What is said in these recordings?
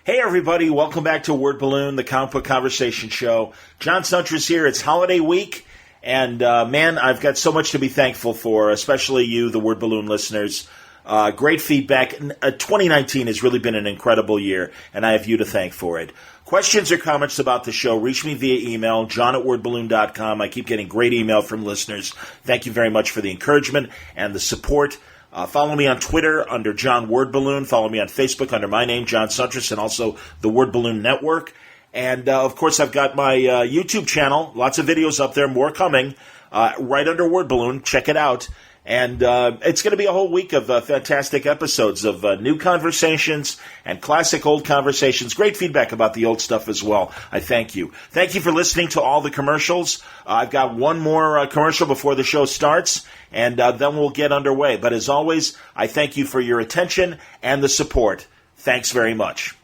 Hey everybody, welcome back to Word Balloon, the comic book conversation show. John Suntress here. It's holiday week, and man, I've got so much to be thankful for, especially you, the Word Balloon listeners. Great feedback. 2019 has really been an incredible year, and I have you to thank for it. Questions or comments about the show, reach me via email, john@wordballoon.com. I keep getting great email from listeners. Thank you very much for the encouragement and the support. Follow me on Twitter under John Word Balloon. Follow me on Facebook under my name, John Suntress, and also the Word Balloon Network. And, of course, I've got my YouTube channel. Lots of videos up there, more coming, right under Word Balloon. Check it out. And it's going to be a whole week of fantastic episodes of new conversations and classic old conversations. Great feedback about the old stuff as well. I thank you. Thank you for listening to all the commercials. I've got one more commercial before the show starts, and then we'll get underway. But as always, I thank you for your attention and the support. Thanks very much.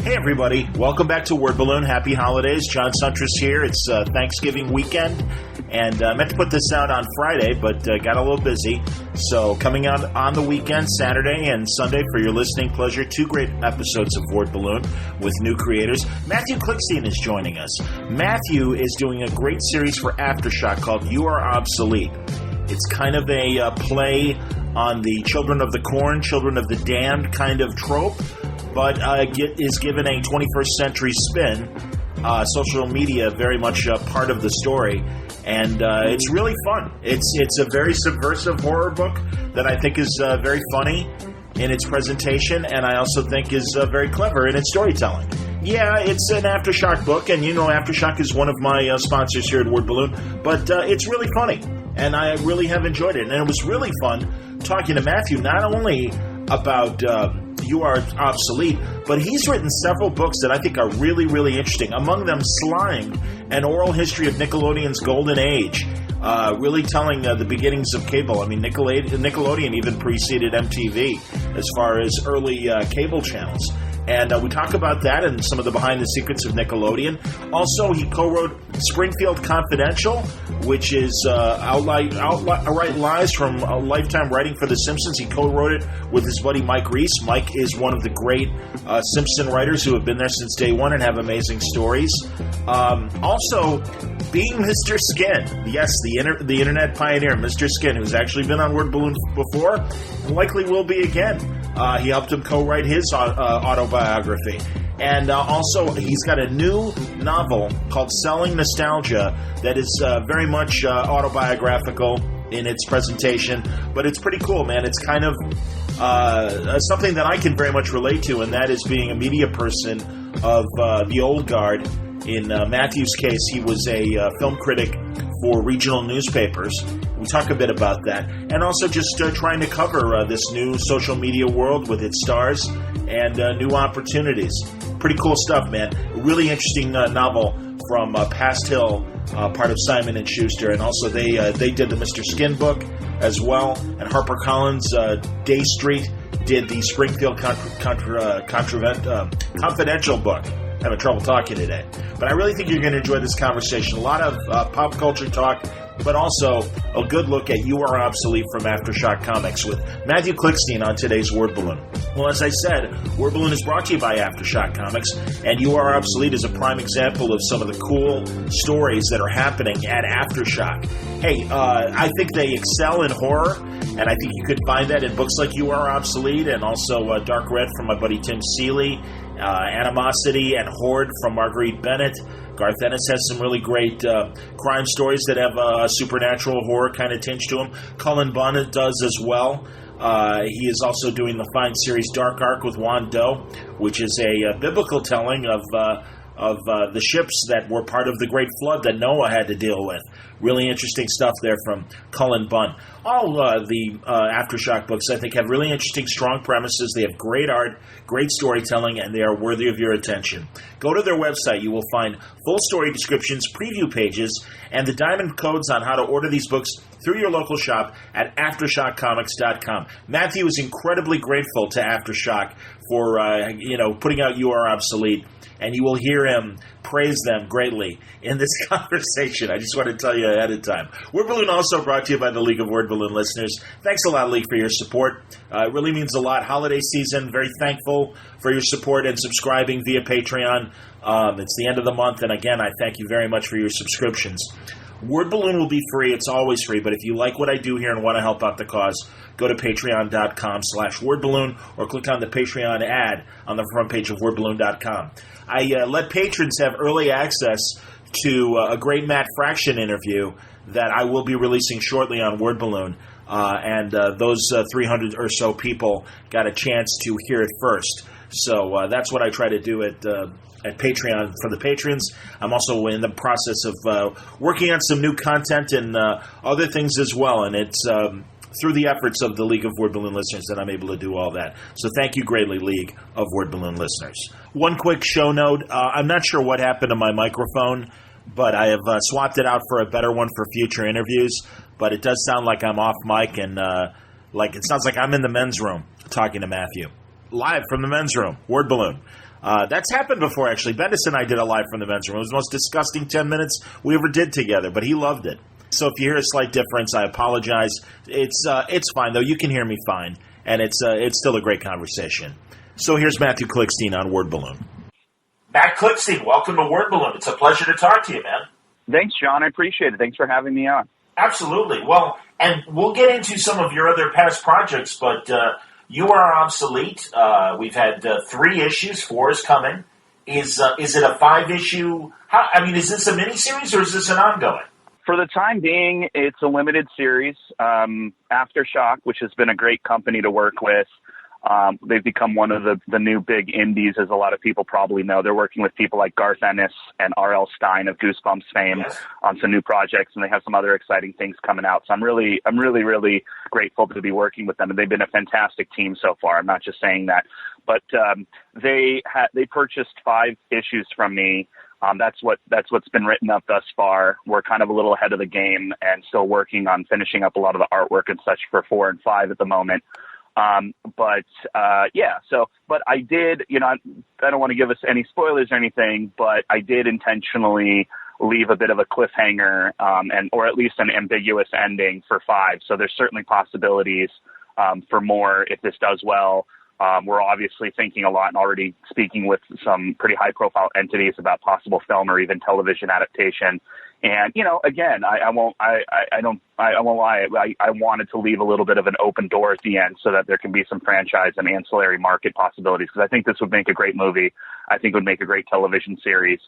Hey everybody, welcome back to Word Balloon. Happy holidays. John Suntress here. It's Thanksgiving weekend, and I meant to put this out on Friday, but got a little busy. So coming out on the weekend, Saturday and Sunday for your listening pleasure, 2 great episodes of Word Balloon with new creators. Mathew Klickstein is joining us. Mathew is doing a great series for Aftershock called You Are Obsolete. It's kind of a play on the Children of the Corn, Children of the Damned kind of trope, but is given a 21st century spin. Social media very much part of the story, and it's really fun. It's a very subversive horror book that I think is very funny in its presentation, and I also think is very clever in its storytelling. Yeah, it's an Aftershock book, and you know Aftershock is one of my sponsors here at Word Balloon, but it's really funny, and I really have enjoyed it. And it was really fun talking to Mathew, not only about You Are Obsolete, but he's written several books that I think are really, really interesting. Among them, Slimed, an oral history of Nickelodeon's golden age, really telling the beginnings of cable. I mean, Nickelodeon even preceded MTV as far as early cable channels. And we talk about that and some of the behind the secrets of Nickelodeon. Also, he co-wrote Springfield Confidential, which is outright lies from a lifetime writing for The Simpsons. He co-wrote it with his buddy Mike Reese. Mike is one of the great Simpson writers who have been there since day one and have amazing stories. Also, being Mr. Skin. Yes, the internet pioneer, Mr. Skin, who's actually been on Word Balloon before and likely will be again. He helped him co-write his autobiography. And also, he's got a new novel called Selling Nostalgia that is very much autobiographical in its presentation, but it's pretty cool, man. It's kind of something that I can very much relate to, and that is being a media person of the old guard. In Mathew's case, he was a film critic for regional newspapers. We talk a bit about that. And also just trying to cover this new social media world with its stars and new opportunities. Pretty cool stuff, man. A really interesting novel from Past Hill, part of Simon & Schuster. And also they did the Mr. Skin book as well. And HarperCollins, Day Street, did the Springfield Confidential book. Having trouble talking today. But I really think you're going to enjoy this conversation. A lot of pop culture talk, but also a good look at You Are Obsolete from Aftershock Comics with Mathew Klickstein on today's Word Balloon. Well, as I said, Word Balloon is brought to you by Aftershock Comics, and You Are Obsolete is a prime example of some of the cool stories that are happening at Aftershock. Hey, I think they excel in horror, and I think you could find that in books like You Are Obsolete and also Dark Red from my buddy Tim Seeley, Animosity and Horde from Marguerite Bennett. Garth Ennis has some really great crime stories that have a supernatural horror kind of tinge to them. Cullen Bunn does as well. He is also doing the fine series Dark Ark with Juan Doe, which is a biblical telling of the ships that were part of the great flood that Noah had to deal with. Really interesting stuff there from Cullen Bunn. All the Aftershock books, I think, have really interesting, strong premises. They have great art, great storytelling, and they are worthy of your attention. Go to their website. You will find full story descriptions, preview pages, and the diamond codes on how to order these books through your local shop at AftershockComics.com. Mathew is incredibly grateful to Aftershock for putting out You Are Obsolete, and you will hear him praise them greatly in this conversation. I just want to tell you ahead of time. Word Balloon also brought to you by the League of Word Balloon listeners. Thanks a lot, League, for your support. It really means a lot. Holiday season, very thankful for your support and subscribing via Patreon. It's the end of the month, and again, I thank you very much for your subscriptions. Word Balloon will be free. It's always free, but if you like what I do here and want to help out the cause, go to patreon.com/wordballoon or click on the Patreon ad on the front page of wordballoon.com. I let patrons have early access to a great Matt Fraction interview that I will be releasing shortly on Word Balloon, and those 300 or so people got a chance to hear it first. So that's what I try to do at Patreon for the patrons. I'm also in the process of working on some new content and other things as well, and it's through the efforts of the League of Word Balloon listeners that I'm able to do all that. So thank you greatly, League of Word Balloon listeners. One quick show note. I'm not sure what happened to my microphone, but I have swapped it out for a better one for future interviews, but it does sound like I'm off mic, and like it sounds like I'm in the men's room talking to Mathew. Live from the men's room, Word Balloon. That's happened before, actually. Bendis and I did a live from the men's room. It was the most disgusting 10 minutes we ever did together, but he loved it. So if you hear a slight difference, I apologize. It's fine, though. You can hear me fine, and it's still a great conversation. So here's Mathew Klickstein on Word Balloon. Matt Klickstein, welcome to Word Balloon. It's a pleasure to talk to you, man. Thanks, John. I appreciate it. Thanks for having me on. Absolutely. Well, and we'll get into some of your other past projects, but you are Obsolete. We've had 3 issues. 4 is coming. Is it a 5-issue? Is this a miniseries or is this an ongoing? For the time being, it's a limited series. Aftershock, which has been a great company to work with. They've become one of the new big indies, as a lot of people probably know. They're working with people like Garth Ennis and R.L. Stine of Goosebumps fame Yes. on some new projects, and they have some other exciting things coming out. So I'm really grateful to be working with them, and they've been a fantastic team so far. I'm not just saying that, but they purchased 5 issues from me. That's what's been written up thus far. We're kind of a little ahead of the game and still working on finishing up a lot of the artwork and such for 4 and 5 at the moment. But I did, I don't want to give us any spoilers or anything, but I did intentionally leave a bit of a cliffhanger, or at least an ambiguous ending for 5. So there's certainly possibilities, for more if this does well. We're obviously thinking a lot and already speaking with some pretty high profile entities about possible film or even television adaptation. And, again, I won't lie. I wanted to leave a little bit of an open door at the end so that there can be some franchise and ancillary market possibilities, because I think this would make a great movie. I think it would make a great television series.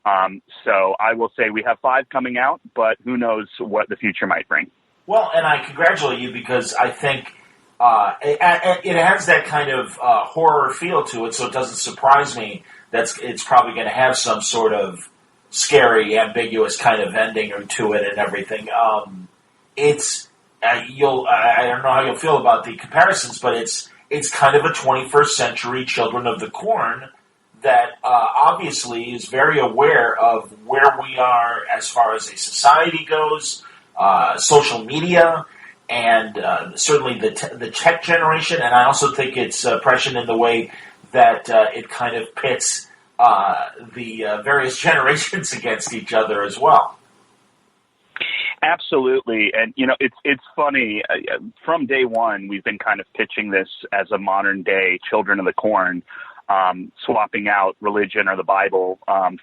So I will say we have 5 coming out, but who knows what the future might bring. Well, and I congratulate you, because I think it has that kind of horror feel to it, so it doesn't surprise me that it's probably going to have some sort of scary, ambiguous kind of ending or to it and everything. I don't know how you'll feel about the comparisons, but it's kind of a 21st century Children of the Corn that obviously is very aware of where we are as far as a society goes, social media, and certainly the tech generation. And I also think it's prescient in the way that it kind of pits the various generations against each other as well. Absolutely. And, it's funny. From day one, we've been kind of pitching this as a modern day Children of the Corn, swapping out religion or the Bible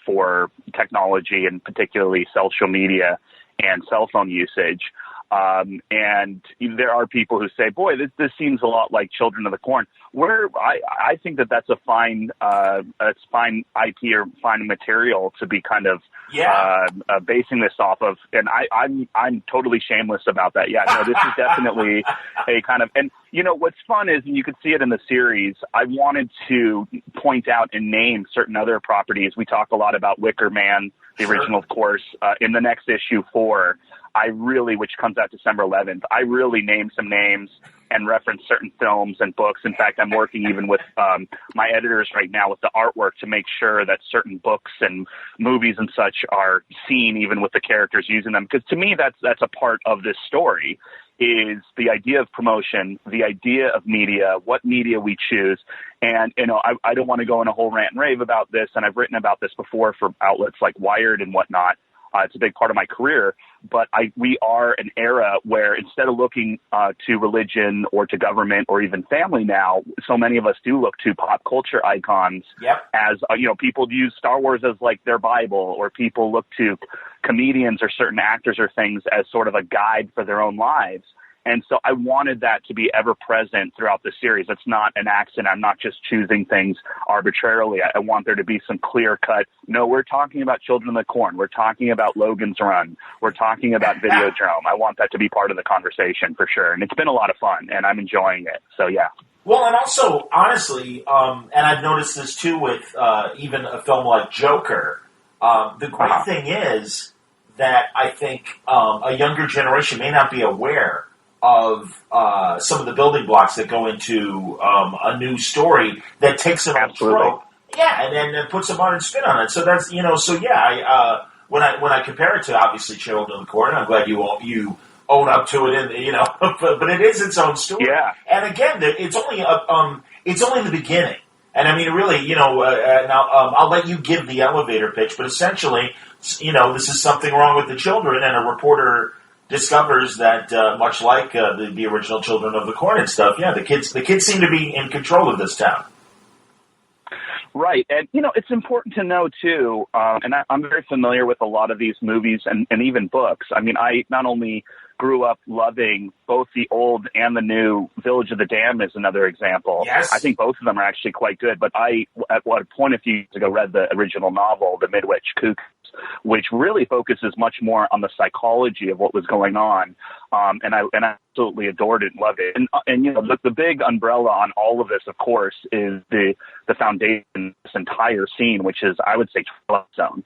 for technology, and particularly social media and cell phone usage. And there are people who say, boy, this seems a lot like Children of the Corn. I think that's a fine IP or fine material to be kind of basing this off of. And I'm totally shameless about that. Yeah, no, this is definitely a kind of, and what's fun is, and you can see it in the series, I wanted to point out and name certain other properties. We talk a lot about Wicker Man, the original, of course. In the next issue 4, which comes out December 11th, I really named some names and reference certain films and books. In fact, I'm working even with my editors right now with the artwork to make sure that certain books and movies and such are seen even with the characters using them. Because to me, that's a part of this story, is the idea of promotion, the idea of media, what media we choose. And, I don't want to go in a whole rant and rave about this, and I've written about this before for outlets like Wired and whatnot. It's a big part of my career. But we are an era where instead of looking to religion or to government or even family now, so many of us do look to pop culture icons. Yep. As, people use Star Wars as like their Bible, or people look to comedians or certain actors or things as sort of a guide for their own lives. And so I wanted that to be ever present throughout the series. It's not an accident. I'm not just choosing things arbitrarily. I want there to be some clear cut. No, we're talking about Children of the Corn. We're talking about Logan's Run. We're talking about Videodrome. I want that to be part of the conversation for sure. And it's been a lot of fun, and I'm enjoying it. So, yeah. Well, and also, honestly, and I've noticed this too with even a film like Joker, the great thing is that I think a younger generation may not be aware of some of the building blocks that go into a new story that takes an old trope, and then puts a modern spin on it. So that's when I compare it to obviously Children of the Corn, I'm glad you own up to it, and but it is its own story. Yeah. And again, it's only the beginning. And I mean, really, now I'll let you give the elevator pitch, but essentially, this is something wrong with the children, and a reporter discovers that much like the original Children of the Corn and stuff, the kids seem to be in control of this town. Right. And, it's important to know, too, and I'm very familiar with a lot of these movies and even books. I mean, I not only grew up loving both the old and the new. Village of the Damned is another example. Yes. I think both of them are actually quite good. But I, at a point a few years ago, read the original novel, The Midwich Cuckoos, which really focuses much more on the psychology of what was going on. And I absolutely adored it and loved it. And the big umbrella on all of this, of course, is the foundation of this entire scene, which is, I would say, Twilight Zone.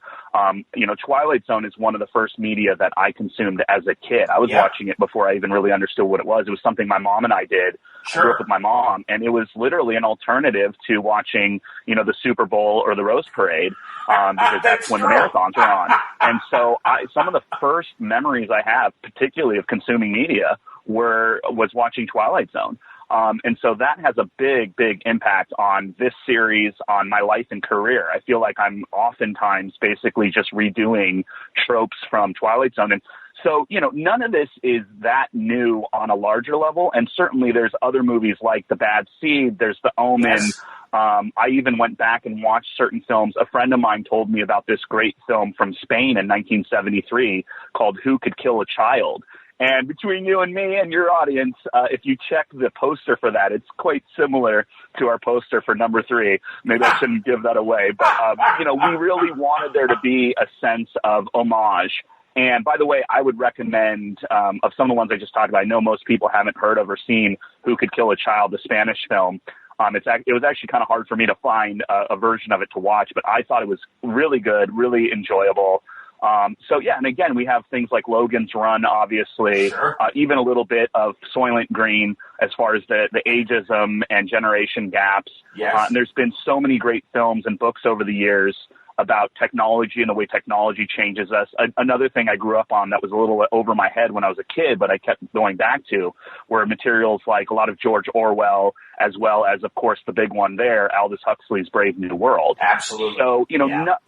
Twilight Zone is one of the first media that I consumed as a kid. I was watching it before I even really understood what it was. It was something my mom and I did. Sure. I grew up with my mom, and it was literally an alternative to watching, the Super Bowl or the Rose Parade, because that's when the marathons were on. And so some of the first memories I have, particularly of consuming media, was watching Twilight Zone. And so that has a big, big impact on this series, on my life and career. I feel like I'm oftentimes basically just redoing tropes from Twilight Zone. And so, none of this is that new on a larger level. And certainly there's other movies like The Bad Seed, there's The Omen. Yes. I even went back and watched certain films. A friend of mine told me about this great film from Spain in 1973 called Who Could Kill a Child? And between you and me and your audience, if you check the poster for that, it's quite similar to our poster for number 3. Maybe I shouldn't give that away. But, we really wanted there to be a sense of homage. And by the way, I would recommend, of some of the ones I just talked about, I know most people haven't heard of or seen Who Could Kill a Child, the Spanish film. It was actually kind of hard for me to find a version of it to watch, but I thought it was really good, really enjoyable. And again, we have things like Logan's Run, obviously, sure. Even a little bit of Soylent Green as far as the ageism and generation gaps. Yes. And there's been so many great films and books over the years about technology and the way technology changes us. Another thing I grew up on that was a little over my head when I was a kid, but I kept going back to, were materials like a lot of George Orwell, as well as, of course, the big one there, Aldous Huxley's Brave New World. Absolutely. So,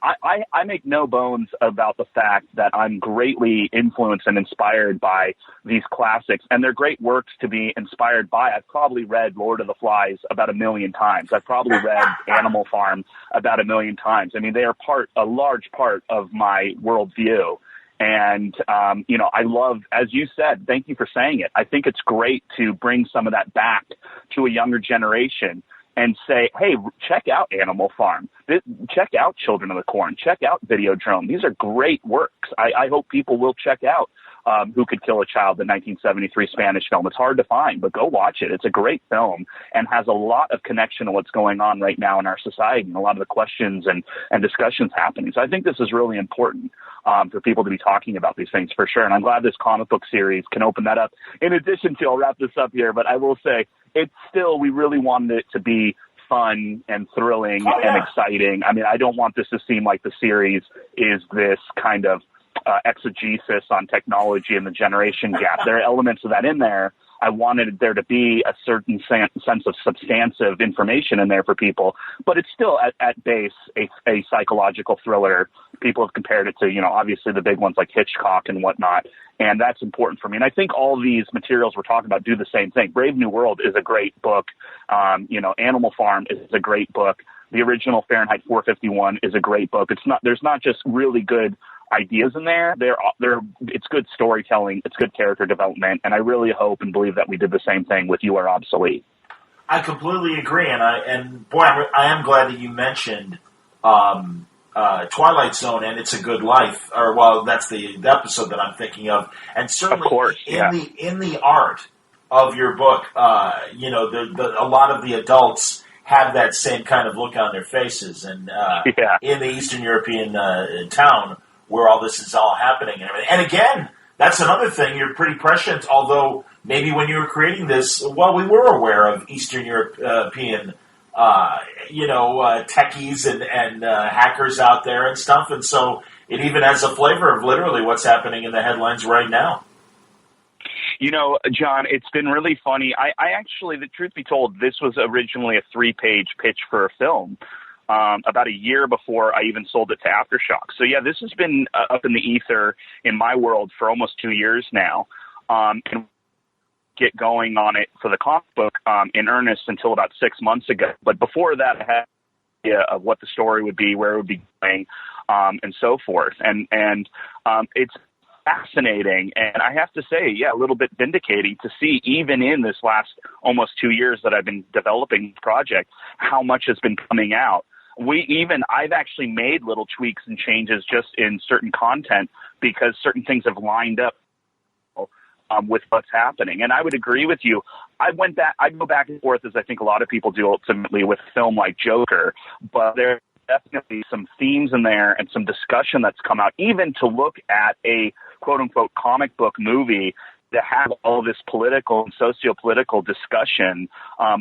I make no bones about the fact that I'm greatly influenced and inspired by these classics, and they're great works to be inspired by. I've probably read Lord of the Flies about 1 million times. I've probably read Animal Farm about 1 million times. I mean, they are a large part of my worldview. And, I love, as you said, thank you for saying it. I think it's great to bring some of that back to a younger generation and say, hey, check out Animal Farm. Check out Children of the Corn. Check out Videodrome. These are great works. I hope people will check out Who Could Kill a Child, the 1973 Spanish film. It's hard to find, but go watch it. It's a great film and has a lot of connection to what's going on right now in our society and a lot of the questions and discussions happening. So I think this is really important for people to be talking about these things for sure. And I'm glad this comic book series can open that up. In addition to, I'll wrap this up here, but I will say it's still, we really wanted it to be fun and thrilling and exciting. I mean, I don't want this to seem like the series is this kind of exegesis on technology and the generation gap. There are elements of that in there. I wanted there to be a certain sense of substantive information in there for people, but it's still at base a psychological thriller people have compared it to, obviously the big ones like Hitchcock and whatnot. And that's important for me. And I think all these materials we're talking about do the same thing. Brave New World is a great book. Animal Farm is a great book. The original Fahrenheit 451 is a great book. There's not just really good ideas in there. It's good storytelling. It's good character development. And I really hope and believe that we did the same thing with You Are Obsolete. I completely agree. And boy, I am glad that you mentioned Twilight Zone and It's a Good Life, that's the episode that I'm thinking of. And certainly, of course, in the art of your book, a lot of the adults have that same kind of look on their faces, and in the Eastern European town where all this is all happening and everything. And again, that's another thing. You're pretty prescient, although maybe when you were creating this, we were aware of Eastern European techies and hackers out there and stuff. And so it even has a flavor of literally what's happening in the headlines right now. John, it's been really funny. I actually, the truth be told, this was originally a 3-page pitch for a film about a year before I even sold it to Aftershock. So, yeah, this has been up in the ether in my world for almost 2 years now. And get going on it for the comic book in earnest until about 6 months ago. But before that, I had an idea of what the story would be, where it would be going, and so forth. And it's fascinating, and I have to say, a little bit vindicating to see, even in this last almost 2 years that I've been developing the project, how much has been coming out. I've actually made little tweaks and changes just in certain content because certain things have lined up with what's happening. And I would agree with you. I go back and forth, as I think a lot of people do ultimately, with a film like Joker, but there are definitely some themes in there and some discussion that's come out, even to look at a quote-unquote comic book movie to have all this political and socio-political discussion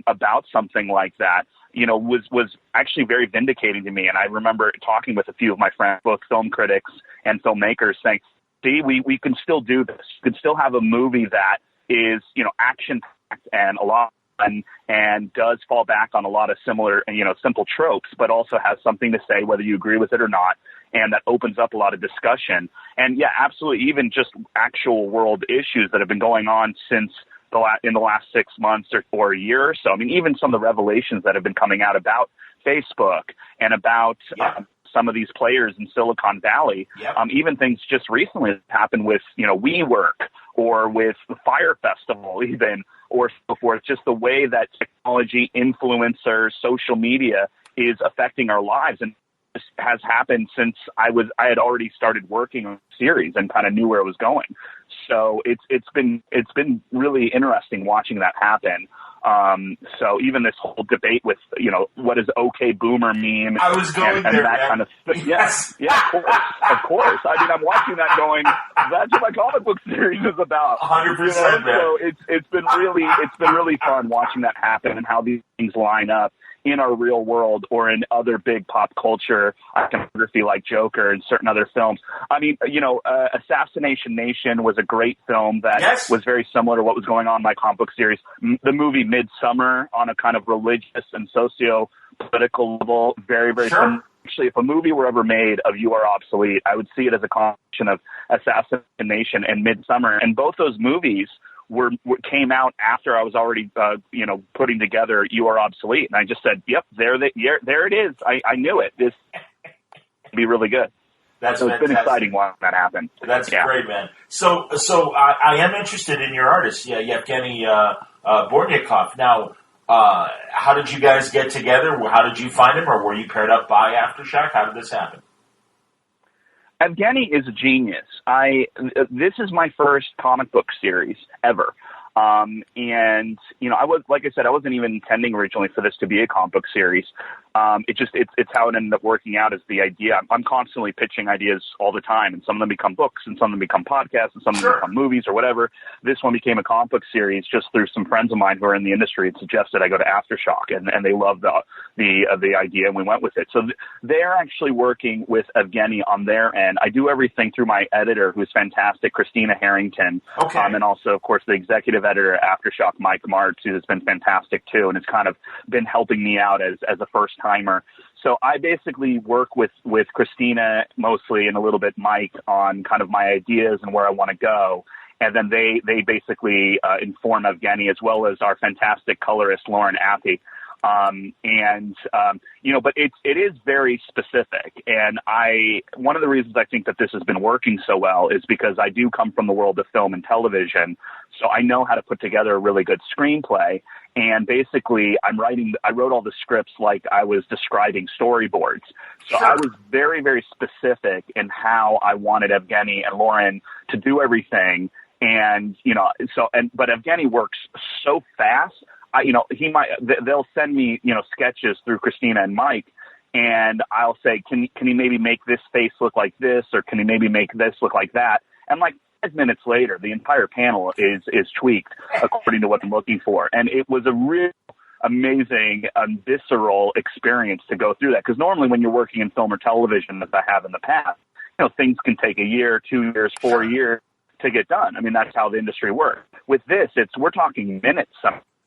about something like that, was actually very vindicating to me. And I remember talking with a few of my friends, both film critics and filmmakers, saying, see, we can still do this. We can still have a movie that is, action-packed and a lot of fun and does fall back on a lot of similar, simple tropes, but also has something to say, whether you agree with it or not, and that opens up a lot of discussion. And, yeah, absolutely, even just actual world issues that have been going on since in the last 6 months or a year or so. I mean, even some of the revelations that have been coming out about Facebook and about some of these players in Silicon Valley, even things just recently that happened with, WeWork or with the Fire Festival even, or so forth, just the way that technology, influencers, social media is affecting our lives. And this has happened since I had already started working on the series and kind of knew where it was going. So it's been really interesting watching that happen. So even this whole debate with, what is OK Boomer meme I was going and there, that man. kind of stuff. Yes. Yeah, of course. I mean, I'm watching that going, that's what my comic book series is about. 100%, man. So it's been really fun watching that happen and how these things line up in our real world or in other big pop culture iconography like Joker and certain other films. I mean, Assassination Nation was a great film that was very similar to what was going on in my comic book series. The movie Midsummer, on a kind of religious and socio-political level, very, very similar. Actually, if a movie were ever made of You Are Obsolete, I would see it as a combination of Assassination Nation and Midsummer. And both those movies came out after I was already, putting together You Are Obsolete. And I just said, yep, there it is. I knew it. This would be really good. That's so it's been exciting watching that happen. That's great, man. So I am interested in your artist, Yevgeny Bornyakov. Now, how did you guys get together? How did you find him, or were you paired up by Aftershock? How did this happen? Evgeny is a genius. This is my first comic book series ever. And, like I said, I wasn't even intending originally for this to be a comic book series. It's how it ended up working out as the idea. I'm constantly pitching ideas all the time, and some of them become books, and some of them become podcasts, and some of them become movies or whatever. This one became a comic book series just through some friends of mine who are in the industry and suggested I go to Aftershock, and they loved the idea, and we went with it. So they're actually working with Evgeny on their end. I do everything through my editor, who's fantastic, Christina Harrington, and also, of course, the executive editor at Aftershock, Mike Martz, who has been fantastic too, and has kind of been helping me out as a first timer. So I basically work with Christina mostly and a little bit Mike on kind of my ideas and where I want to go. And then they basically inform Evgeny, as well as our fantastic colorist, Lauren Appy. But it is very specific. And one of the reasons I think that this has been working so well is because I do come from the world of film and television. So I know how to put together a really good screenplay. And basically I wrote all the scripts like I was describing storyboards. So I was very, very specific in how I wanted Evgeny and Lauren to do everything. And, but Evgeny works so fast. They'll send me, sketches through Christina and Mike, and I'll say, can you maybe make this face look like this, or can you maybe make this look like that? And like 5 minutes later, the entire panel is tweaked according to what I'm looking for. And it was a real amazing, visceral experience to go through that. Because normally when you're working in film or television, as I have in the past, things can take a year, 2 years, 4 years to get done. I mean, that's how the industry works. With this, we're talking minutes.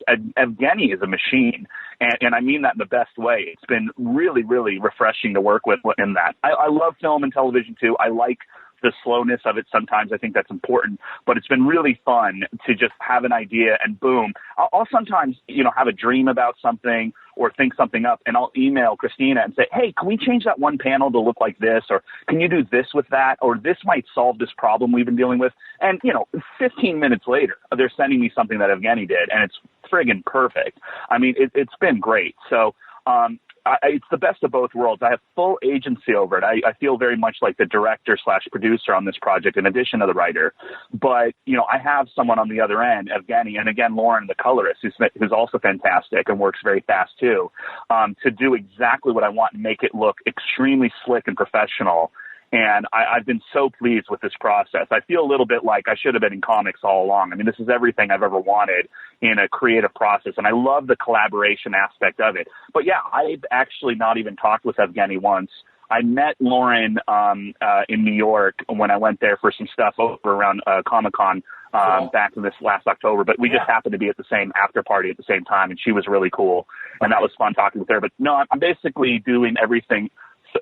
Evgeny is a machine, and I mean that in the best way. It's been really, really refreshing to work with in that. I love film and television too. I like the slowness of it sometimes. I think that's important, but it's been really fun to just have an idea and boom. I'll sometimes, have a dream about something or think something up, and I'll email Christina and say, hey, can we change that one panel to look like this? Or can you do this with that? Or this might solve this problem we've been dealing with. And, 15 minutes later, they're sending me something that Evgeny did, and it's friggin' perfect. I mean, it's been great. So, it's the best of both worlds. I have full agency over it. I feel very much like the director/producer on this project in addition to the writer. But, I have someone on the other end, Evgeny, and again, Lauren, the colorist, who's also fantastic and works very fast too, to do exactly what I want and make it look extremely slick and professional. And I've been so pleased with this process. I feel a little bit like I should have been in comics all along. I mean, this is everything I've ever wanted in a creative process, and I love the collaboration aspect of it. But yeah, I've actually not even talked with Evgeny once. I met Lauren in New York when I went there for some stuff over around Comic-Con back in this last October, but we just happened to be at the same after party at the same time, and she was really cool, and that was fun talking with her. But no, I'm basically doing everything.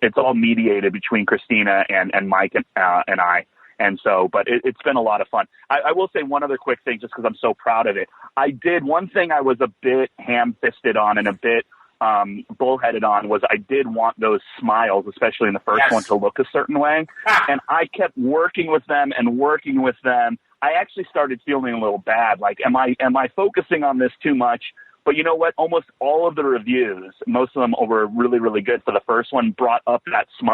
It's all mediated between Christina and Mike and I. And so, but it's been a lot of fun. I will say one other quick thing, just because I'm so proud of it. I did one thing I was a bit ham-fisted on and a bit bullheaded on was I did want those smiles, especially in the first one, to look a certain way. And I kept working with them. I actually started feeling a little bad. Like, am I focusing on this too much? But you know what? Almost all of the reviews, most of them were really, really good for the first one, brought up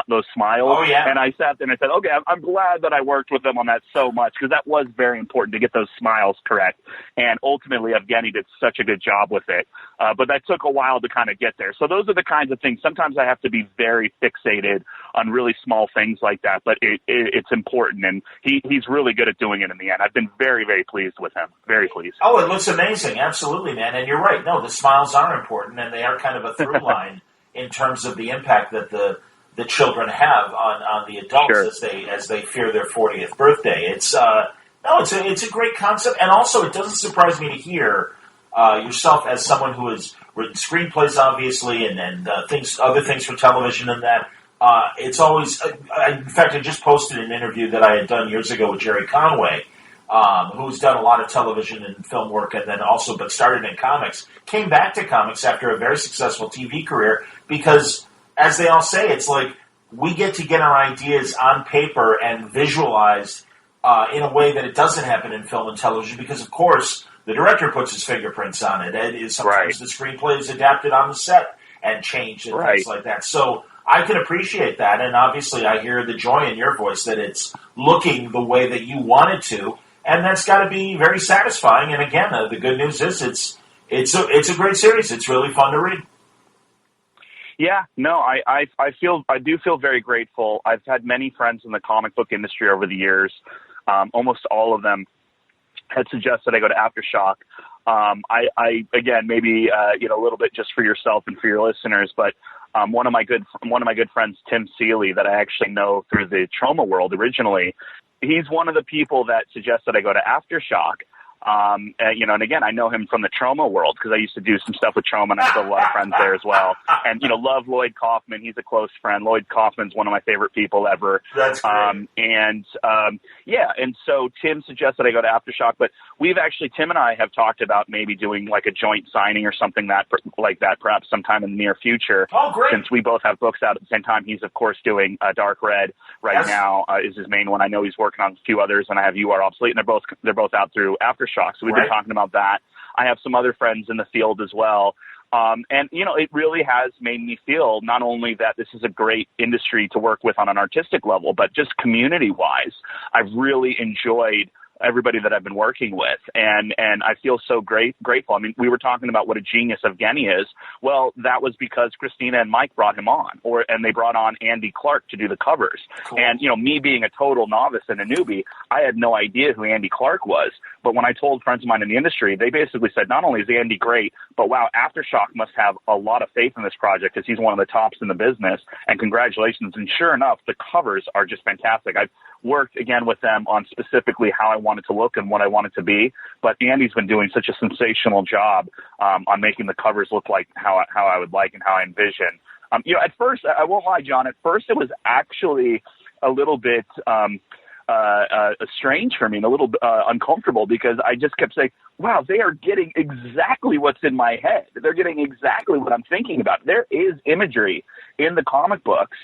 those smiles. Oh, yeah. And I sat there and I said, okay, I'm glad that I worked with them on that so much, because that was very important to get those smiles correct. And ultimately, Evgeny did such a good job with it. But that took a while to kind of get there. So those are the kinds of things. Sometimes I have to be very fixated on really small things like that, but it's important. And he's really good at doing it in the end. I've been very, very pleased with him. Very pleased. Oh, it looks amazing. Absolutely, man. And you're right. No, the smiles are important, and they are kind of a through line in terms of the impact that the children have on the adults as they fear their 40th birthday. It's a great concept, and also it doesn't surprise me to hear yourself as someone who has written screenplays, obviously, and other things for television, and that it's always. In fact, I just posted an interview that I had done years ago with Jerry Conway. Who's done a lot of television and film work, and then also, but started in comics, came back to comics after a very successful TV career, because, as they all say, it's like we get to get our ideas on paper and visualized in a way that it doesn't happen in film and television, because, of course, the director puts his fingerprints on it. Sometimes the screenplay is adapted on the set and changed and things like that. So I can appreciate that, and obviously I hear the joy in your voice that it's looking the way that you want it to. And that's got to be very satisfying. And again, the good news is it's a great series. It's really fun to read. Yeah, no, I do feel very grateful. I've had many friends in the comic book industry over the years. Almost all of them had suggested I go to Aftershock. I again, maybe a little bit just for yourself and for your listeners, but one of my good friends, Tim Seeley, that I actually know through the Trauma world originally. He's one of the people that suggested I go to Aftershock. And again, I know him from the Troma world because I used to do some stuff with Troma, and I still have a lot of friends there as well. And, love Lloyd Kaufman. He's a close friend. Lloyd Kaufman's one of my favorite people ever. That's great. And so Tim suggested I go to Aftershock, but Tim and I have talked about maybe doing like a joint signing or something like that, perhaps sometime in the near future. Oh, great. Since we both have books out at the same time. He's, of course, doing Dark Red right now is his main one. I know he's working on a few others, and I have You Are Obsolete, and they're both out through Aftershock. So we've been talking about that. I have some other friends in the field as well. It really has made me feel not only that this is a great industry to work with on an artistic level, but just community-wise, I've really enjoyed everybody that I've been working with. And I feel so grateful. I mean, we were talking about what a genius Evgeny is. Well, that was because Christina and Mike brought him on, and they brought on Andy Clark to do the covers. Cool. And, me being a total novice and a newbie, I had no idea who Andy Clark was. But when I told friends of mine in the industry, they basically said, not only is Andy great, but wow, Aftershock must have a lot of faith in this project because he's one of the tops in the business. And congratulations. And sure enough, the covers are just fantastic. I've worked again with them on specifically how I want it to look and what I want it to be. But Andy's been doing such a sensational job on making the covers look like how I would like and how I envision. At first, I won't lie, John, at first it was actually a little bit strange for me and a little uncomfortable because I just kept saying, wow, they are getting exactly what's in my head. They're getting exactly what I'm thinking about. There is imagery in the comic books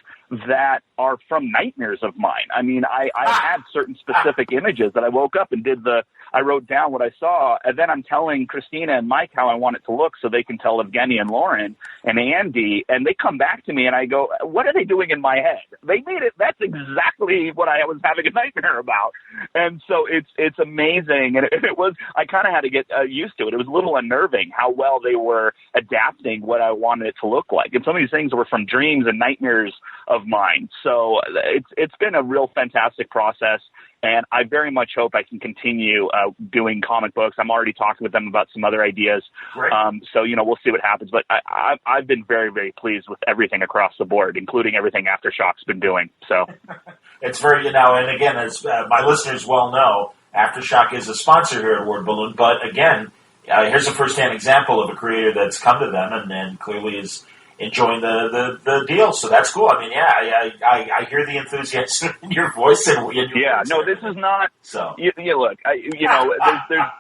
that are from nightmares of mine. I mean, I had certain specific images that I woke up and I wrote down what I saw, and then I'm telling Christina and Mike how I want it to look so they can tell Evgeny and Lauren and Andy, and they come back to me and I go, what are they doing in my head? They made it. That's exactly what I was having a nightmare about. And so it's amazing. And it was, I kind of had to get used to it. It was a little unnerving how well they were adapting what I wanted it to look like. And some of these things were from dreams and nightmares of mine. So it's been a real fantastic process. And I very much hope I can continue doing comic books. I'm already talking with them about some other ideas. So, we'll see what happens. But I've been very, very pleased with everything across the board, including everything Aftershock's been doing. So it's very, and again, as my listeners well know, Aftershock is a sponsor here at Word Balloon. But again, here's a firsthand example of a creator that's come to them and clearly is enjoying the deal, so that's cool. I mean, I hear the enthusiasm in your voice and in your voice. No, this is not. So look,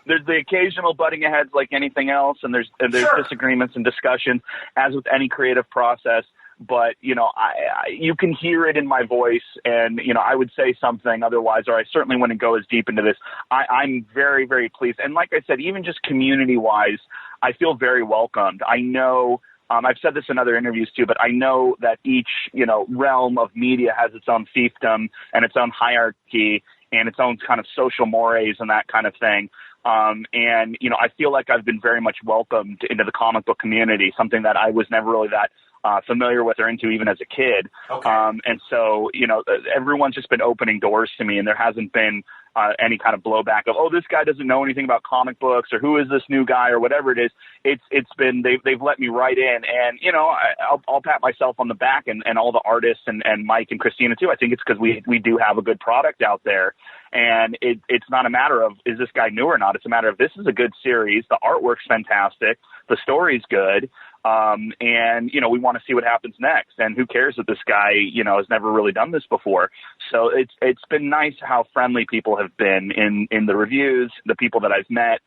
there's the occasional butting heads like anything else, and there's sure. disagreements and discussions as with any creative process. But you can hear it in my voice, and I would say something otherwise, or I certainly wouldn't go as deep into this. I'm very, very pleased, and like I said, even just community-wise, I feel very welcomed. I know. I've said this in other interviews too, but I know that each, realm of media has its own fiefdom and its own hierarchy and its own kind of social mores and that kind of thing. I feel like I've been very much welcomed into the comic book community, something that I was never really that familiar with or into even as a kid. Okay. And so, everyone's just been opening doors to me, and there hasn't been any kind of blowback of, oh, this guy doesn't know anything about comic books, or who is this new guy, or whatever it is. It's been, they've let me right in, and, I'll pat myself on the back and all the artists and Mike and Christina too. I think it's because we do have a good product out there. And it's not a matter of, is this guy new or not? It's a matter of, this is a good series. The artwork's fantastic. The story's good. We want to see what happens next. And who cares that this guy, has never really done this before. So it's been nice how friendly people have been in the reviews, the people that I've met,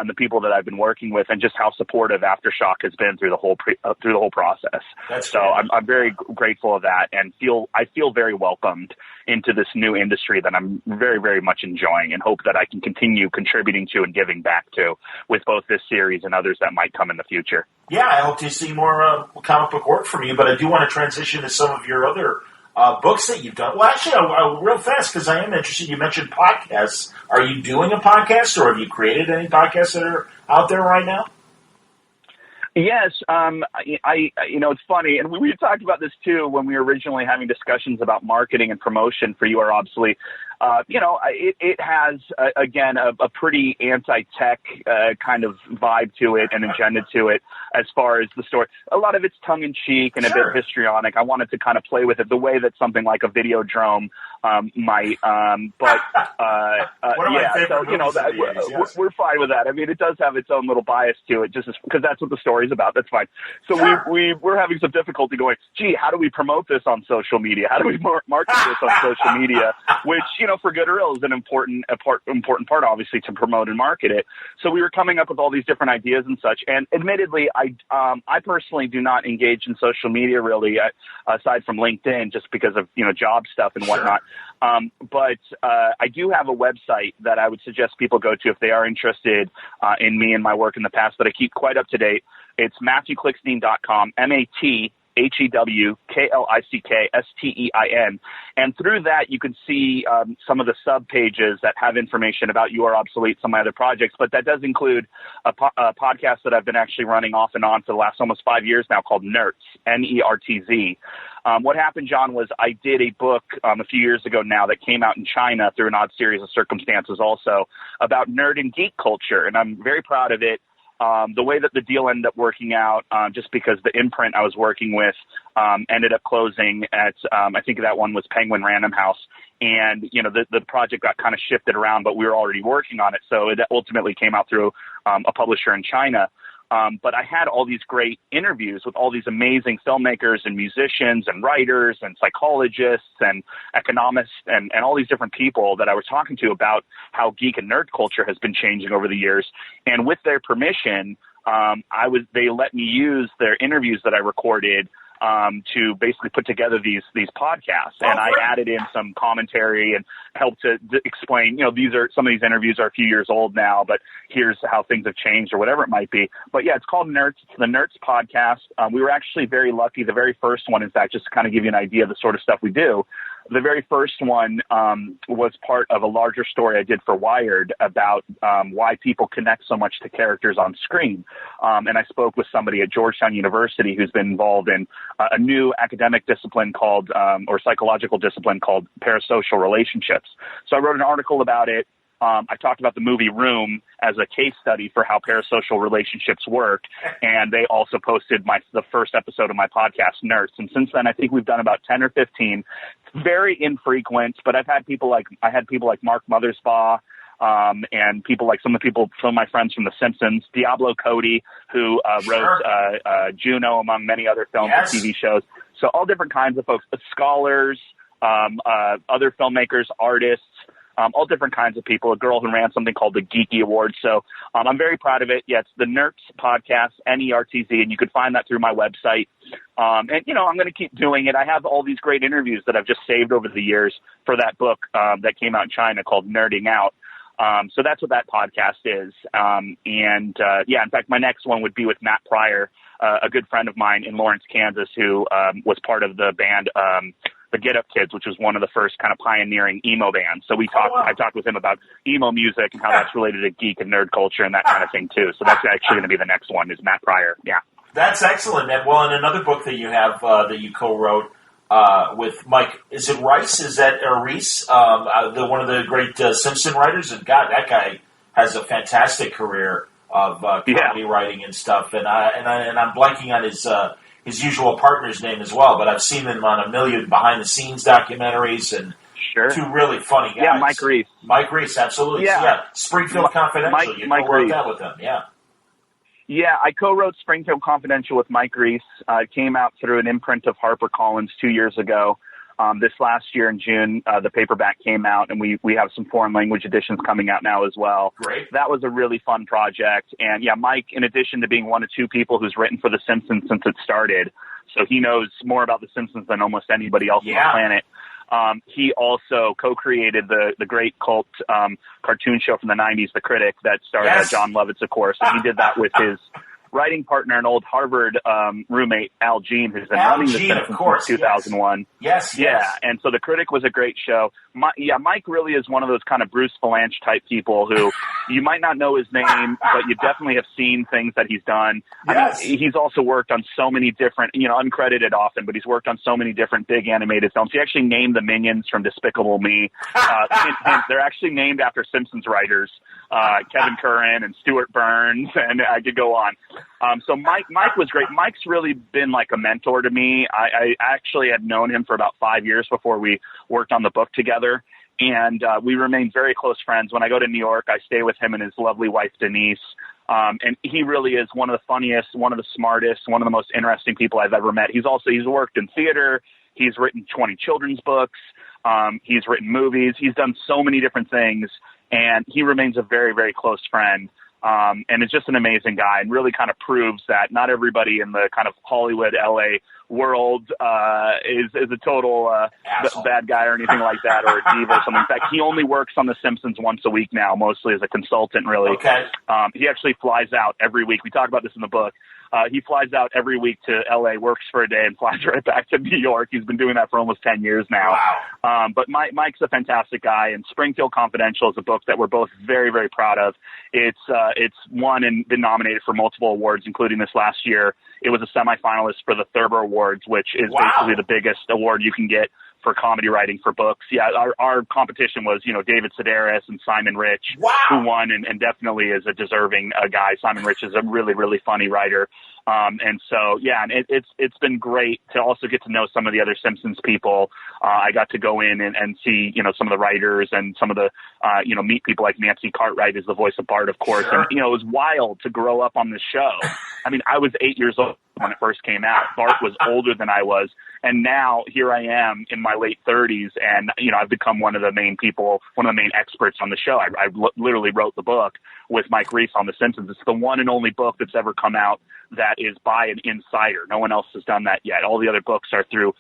the people that I've been working with, and just how supportive Aftershock has been through the whole process. So I'm very grateful of that, and I feel very welcomed into this new industry that I'm very, very much enjoying, and hope that I can continue contributing to and giving back to with both this series and others that might come in the future. Yeah, I hope to see more comic book work from you, but I do want to transition to some of your other books that you've done. Well, actually, real fast, because I am interested. You mentioned podcasts. Are you doing a podcast, or have you created any podcasts that are out there right now? Yes. It's funny, and we talked about this too when we were originally having discussions about marketing and promotion for You Are Obsolete. it has, again, a pretty anti-tech kind of vibe to it and agenda to it as far as the story. A lot of it's tongue-in-cheek and a bit histrionic. I wanted to kind of play with it the way that something like a Videodrome might. We're fine with that. I mean, it does have its own little bias to it, just because that's what the story's about. That's fine. So we're having some difficulty going, gee, how do we promote this on social media? How do we market this on social media? Which, for good or ill, is an important part, obviously, to promote and market it. So we were coming up with all these different ideas and such. And admittedly, I personally do not engage in social media really, aside from LinkedIn, just because of job stuff and whatnot. But I do have a website that I would suggest people go to if they are interested in me and my work in the past that I keep quite up to date. It's MathewKlickstein.com, MathewKlickstein. And through that, you can see some of the sub-pages that have information about You Are Obsolete, some of my other projects. But that does include a podcast that I've been actually running off and on for the last almost 5 years now called Nertz, Nertz. What happened, John, was I did a book a few years ago now that came out in China through an odd series of circumstances also about nerd and geek culture, and I'm very proud of it. The way that the deal ended up working out, just because the imprint I was working with ended up closing at, I think that one was Penguin Random House, and the project got kind of shifted around, but we were already working on it, so it ultimately came out through a publisher in China. But I had all these great interviews with all these amazing filmmakers and musicians and writers and psychologists and economists and all these different people that I was talking to about how geek and nerd culture has been changing over the years. And with their permission, they let me use their interviews that I recorded to basically put together these podcasts. And I added in some commentary and helped to explain, some of these interviews are a few years old now, but here's how things have changed or whatever it might be. But yeah, it's called Nertz. It's the Nertz podcast. We were actually very lucky. The very first one, in fact, just to kind of give you an idea of the sort of stuff we do. The very first one was part of a larger story I did for Wired about why people connect so much to characters on screen. And I spoke with somebody at Georgetown University who's been involved in a new academic discipline called, or psychological discipline called parasocial relationships. So I wrote an article about it. I talked about the movie Room as a case study for how parasocial relationships work, and they also posted the first episode of my podcast, Nertz. And since then, I think we've done about 10 or 15. It's very infrequent, but I had people like Mark Mothersbaugh, and some of my friends from The Simpsons, Diablo Cody, who wrote Juno, among many other films and TV shows. So all different kinds of folks, scholars, other filmmakers, artists, all different kinds of people, a girl who ran something called the Geeky Awards. So I'm very proud of it. Yeah, it's the Nertz podcast, Nertz, and you can find that through my website. And I'm going to keep doing it. I have all these great interviews that I've just saved over the years for that book that came out in China called Nerding Out. So that's what that podcast is. In fact, my next one would be with Matt Pryor, a good friend of mine in Lawrence, Kansas, who was part of the band the Get Up Kids, which was one of the first kind of pioneering emo bands. So I talked with him about emo music and how that's related to geek and nerd culture and that kind of thing too. So that's actually going to be the next one, is Matt Pryor. Yeah. That's excellent. And well, in another book that you have that you co-wrote with Mike, is it Rice? Is that Reese? One of the great Simpson writers? And God, that guy has a fantastic career of comedy writing and stuff. And I'm blanking on his usual partner's name as well, but I've seen him on a million behind-the-scenes documentaries and two really funny guys. Yeah, Mike Reese. Mike Reese, absolutely. Yeah. Springfield Confidential. You co-wrote that with him, yeah. Yeah, I co-wrote Springfield Confidential with Mike Reese. It came out through an imprint of HarperCollins 2 years ago. This last year in June, the paperback came out, and we have some foreign language editions coming out now as well. Great. That was a really fun project. And yeah, Mike, in addition to being one of two people who's written for The Simpsons since it started, so he knows more about The Simpsons than almost anybody else on the planet. He also co-created the great cult cartoon show from the 90s, The Critic, that starred John Lovitz, of course. And he did that with writing partner and old Harvard roommate, Al Jean, who's been running the Simpsons since 2001. Yes. Yeah, and so The Critic was a great show. Mike really is one of those kind of Bruce Valanche type people who you might not know his name, but you definitely have seen things that he's done. Yes. I mean, he's also worked on so many different, uncredited often, but he's worked on so many different big animated films. He actually named the Minions from Despicable Me. They're actually named after Simpsons writers, Kevin Curran and Stuart Burns, and I could go on. So Mike was great. Mike's really been like a mentor to me. I actually had known him for about 5 years before we worked on the book together, and we remained very close friends. When I go to New York, I stay with him and his lovely wife, Denise. And he really is one of the funniest, one of the smartest, one of the most interesting people I've ever met. He's worked in theater. He's written 20 children's books. He's written movies. He's done so many different things, and he remains a very, very close friend. And is just an amazing guy, and really kind of proves that not everybody in the kind of Hollywood, LA world is a total bad guy or anything like that, or a diva or something. In fact, he only works on The Simpsons once a week now, mostly as a consultant, really. Okay. He actually flies out every week. We talk about this in the book. He flies out every week to LA, works for a day, and flies right back to New York. He's been doing that for almost 10 years now. Wow. But Mike's a fantastic guy, and Springfield Confidential is a book that we're both very, very proud of. It's won and been nominated for multiple awards, including this last year. It was a semifinalist for the Thurber Awards, which is basically the biggest award you can get for comedy writing for books. Yeah, our competition was, David Sedaris and Simon Rich, who won and definitely is a deserving guy. Simon Rich is a really, really funny writer. And so, yeah, and it's been great to also get to know some of the other Simpsons people. I got to go in and see, some of the writers and some of the, meet people like Nancy Cartwright is the voice of Bart, of course. Sure. And, it was wild to grow up on this show. I mean, I was 8 years old when it first came out. Bart was older than I was. And now here I am in my late 30s, and, I've become one of the main experts on the show. I literally wrote the book with Mike Reese on The Simpsons. It's the one and only book that's ever come out that is by an insider. No one else has done that yet. All the other books are through,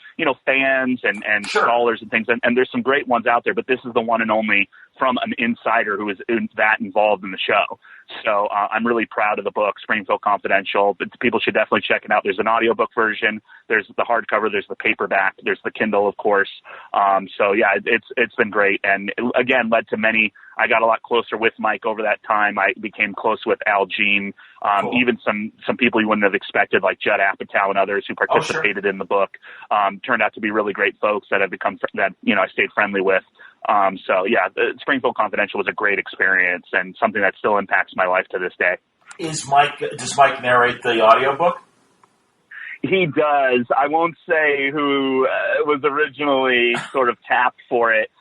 fans and sure, scholars and things. And there's some great ones out there, but this is the one and only from an insider who is that involved in the show. So I'm really proud of the book, Springfield Confidential. But people should definitely check it out. There's an audiobook version. There's the hardcover. There's the paperback. There's the Kindle, of course. So yeah, it's been great. And again, led to many. I got a lot closer with Mike over that time. I became close with Al Jean, cool, even some people you wouldn't have expected, like Judd Apatow and others who participated in the book, turned out to be really great folks that I've become I stayed friendly with. So yeah, the Springfield Confidential was a great experience and something that still impacts my life to this day. Does Mike narrate the audiobook? He does. I won't say who was originally sort of tapped for it.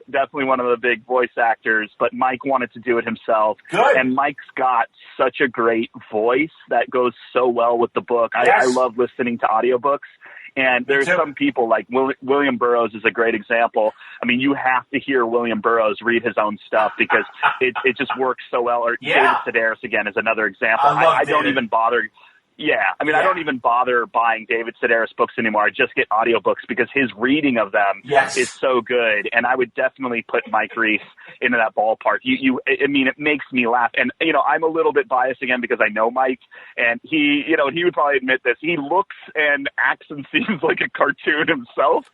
Definitely one of the big voice actors, but Mike wanted to do it himself. Good. And Mike's got such a great voice that goes so well with the book. Yes. I love listening to audiobooks. And there's some people like William Burroughs is a great example. I mean, you have to hear William Burroughs read his own stuff because it just works so well. Or David Sedaris, again, is another example. I don't even bother. Yeah, I mean, I don't even bother buying David Sedaris books anymore. I just get audiobooks because his reading of them is so good. And I would definitely put Mike Reese into that ballpark. I mean, it makes me laugh. And, I'm a little bit biased again because I know Mike, and he would probably admit this. He looks and acts and seems like a cartoon himself.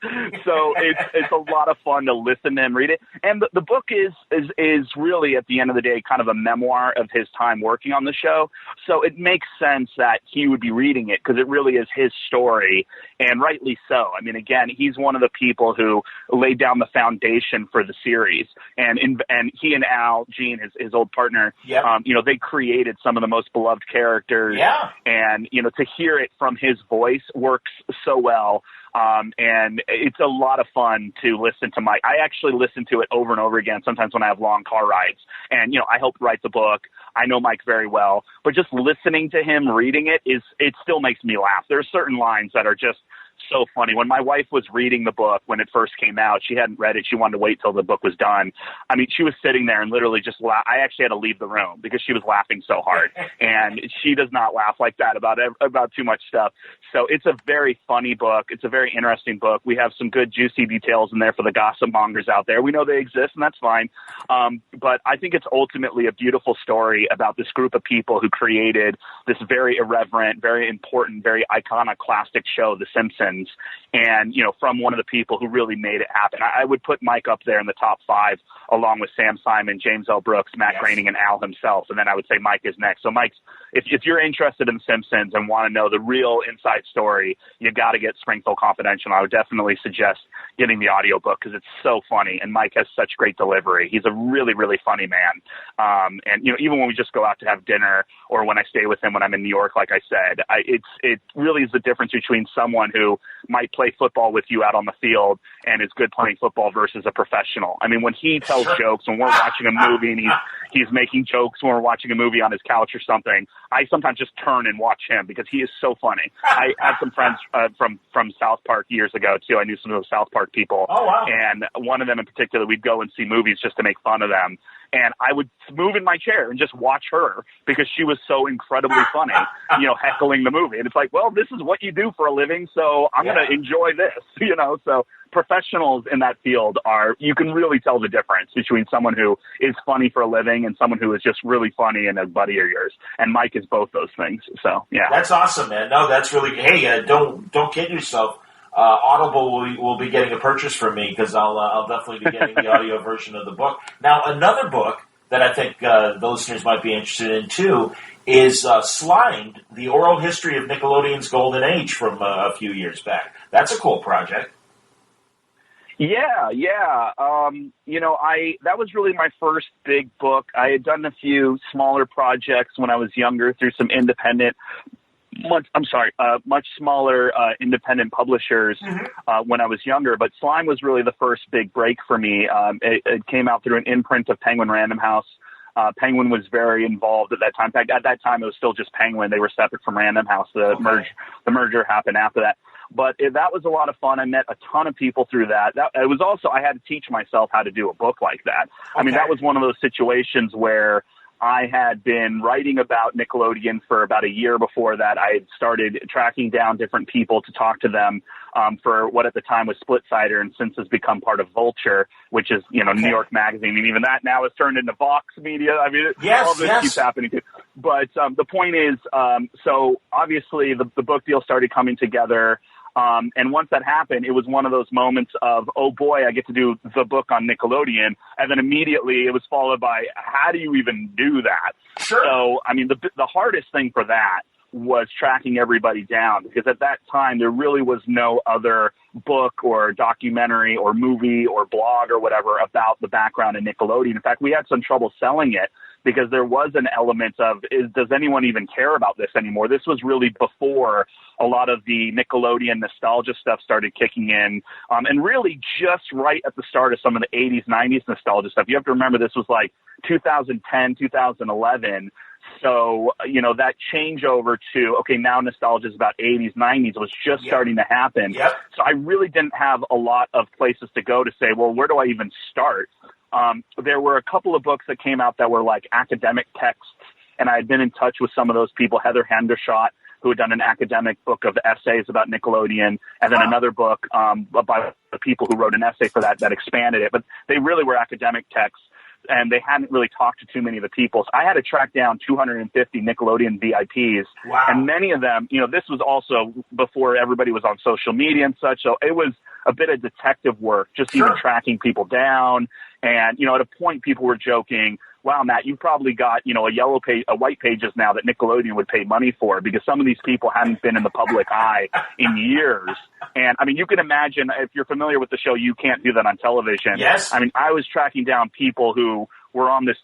So it's a lot of fun to listen to him read it. And the book is really, at the end of the day, kind of a memoir of his time working on the show. So it makes sense that he would be reading it because it really is his story, and rightly so. I mean, again, he's one of the people who laid down the foundation for the series, and he and Al Jean, his old partner, they created some of the most beloved characters, and to hear it from his voice works so well. And it's a lot of fun to listen to Mike. I actually listen to it over and over again, sometimes when I have long car rides. And, I helped write the book. I know Mike very well. But just listening to him reading it still makes me laugh. There are certain lines that are just so funny. When my wife was reading the book when it first came out, she hadn't read it. She wanted to wait till the book was done. I mean, she was sitting there and literally just I actually had to leave the room because she was laughing so hard. And she does not laugh like that about too much stuff. So it's a very funny book. It's a very interesting book. We have some good juicy details in there for the gossip mongers out there. We know they exist, and that's fine. But I think it's ultimately a beautiful story about this group of people who created this very irreverent, very important, very iconoclastic show, The Simpsons. And, from one of the people who really made it happen. I would put Mike up there in the top 5, along with Sam Simon, James L. Brooks, Matt Groening, and Al himself. And then I would say Mike is next. So Mike's, if you're interested in Simpsons and want to know the real inside story, you got to get Springfield Confidential. I would definitely suggest getting the audiobook because it's so funny. And Mike has such great delivery. He's a really, really funny man. And, even when we just go out to have dinner or when I stay with him when I'm in New York, like I said, it really is the difference between someone who might play football with you out on the field and is good playing football versus a professional. I mean, when he tells jokes, when we're watching a movie and he's making jokes when we're watching a movie on his couch or something, I sometimes just turn and watch him because he is so funny. I had some friends from South Park years ago, too. I knew some of those South Park people. Oh, wow. And one of them in particular, we'd go and see movies just to make fun of them. And I would move in my chair and just watch her because she was so incredibly funny, heckling the movie. And it's like, well, this is what you do for a living, so I'm going to enjoy this, So professionals in that field you can really tell the difference between someone who is funny for a living and someone who is just really funny and a buddy of yours. And Mike is both those things. So, yeah. That's awesome, man. No, that's really good. Hey, don't kid yourself. Audible will be getting a purchase from me because I'll definitely be getting the audio version of the book. Now, another book that I think the listeners might be interested in, too, is Slimed, The Oral History of Nickelodeon's Golden Age from a few years back. That's a cool project. Yeah. That was really my first big book. I had done a few smaller projects when I was younger through some much smaller independent publishers when I was younger. But Slime was really the first big break for me. It came out through an imprint of Penguin Random House. Penguin was very involved at that time. In fact, at that time, it was still just Penguin. They were separate from Random House. The merger happened after that. But that was a lot of fun. I met a ton of people through that. It was also, I had to teach myself how to do a book like that. I mean, that was one of those situations where I had been writing about Nickelodeon for about a year before that. I had started tracking down different people to talk to them for what at the time was Splitsider and since has become part of Vulture, which is, New York Magazine. And even that now has turned into Vox Media. I mean, all this keeps happening too. But the point is, so obviously the book deal started coming together. And once that happened, it was one of those moments of, oh boy, I get to do the book on Nickelodeon. And then immediately it was followed by, how do you even do that? Sure. So, I mean, the hardest thing for that was tracking everybody down because at that time there really was no other book or documentary or movie or blog or whatever about the background in Nickelodeon. In fact, we had some trouble selling it because there was an element of, does anyone even care about this anymore? This was really before a lot of the Nickelodeon nostalgia stuff started kicking in, and really just right at the start of some of the 80s, 90s nostalgia stuff. You have to remember this was like 2010, 2011. So, that changeover to, okay, now nostalgia is about 80s, 90s was just starting to happen. Yep. So I really didn't have a lot of places to go to say, well, where do I even start? There were a couple of books that came out that were like academic texts, and I had been in touch with some of those people, Heather Hendershot, who had done an academic book of essays about Nickelodeon, and then another book by the people who wrote an essay for that expanded it. But they really were academic texts, and they hadn't really talked to too many of the people. So I had to track down 250 Nickelodeon VIPs, and many of them, this was also before everybody was on social media and such, so it was a bit of detective work, just even tracking people down. And, at a point, people were joking, wow, Matt, you've probably got, a white pages now that Nickelodeon would pay money for because some of these people hadn't been in the public eye in years. And, I mean, you can imagine, if you're familiar with the show, you can't do that on television. Yes. I mean, I was tracking down people who were on this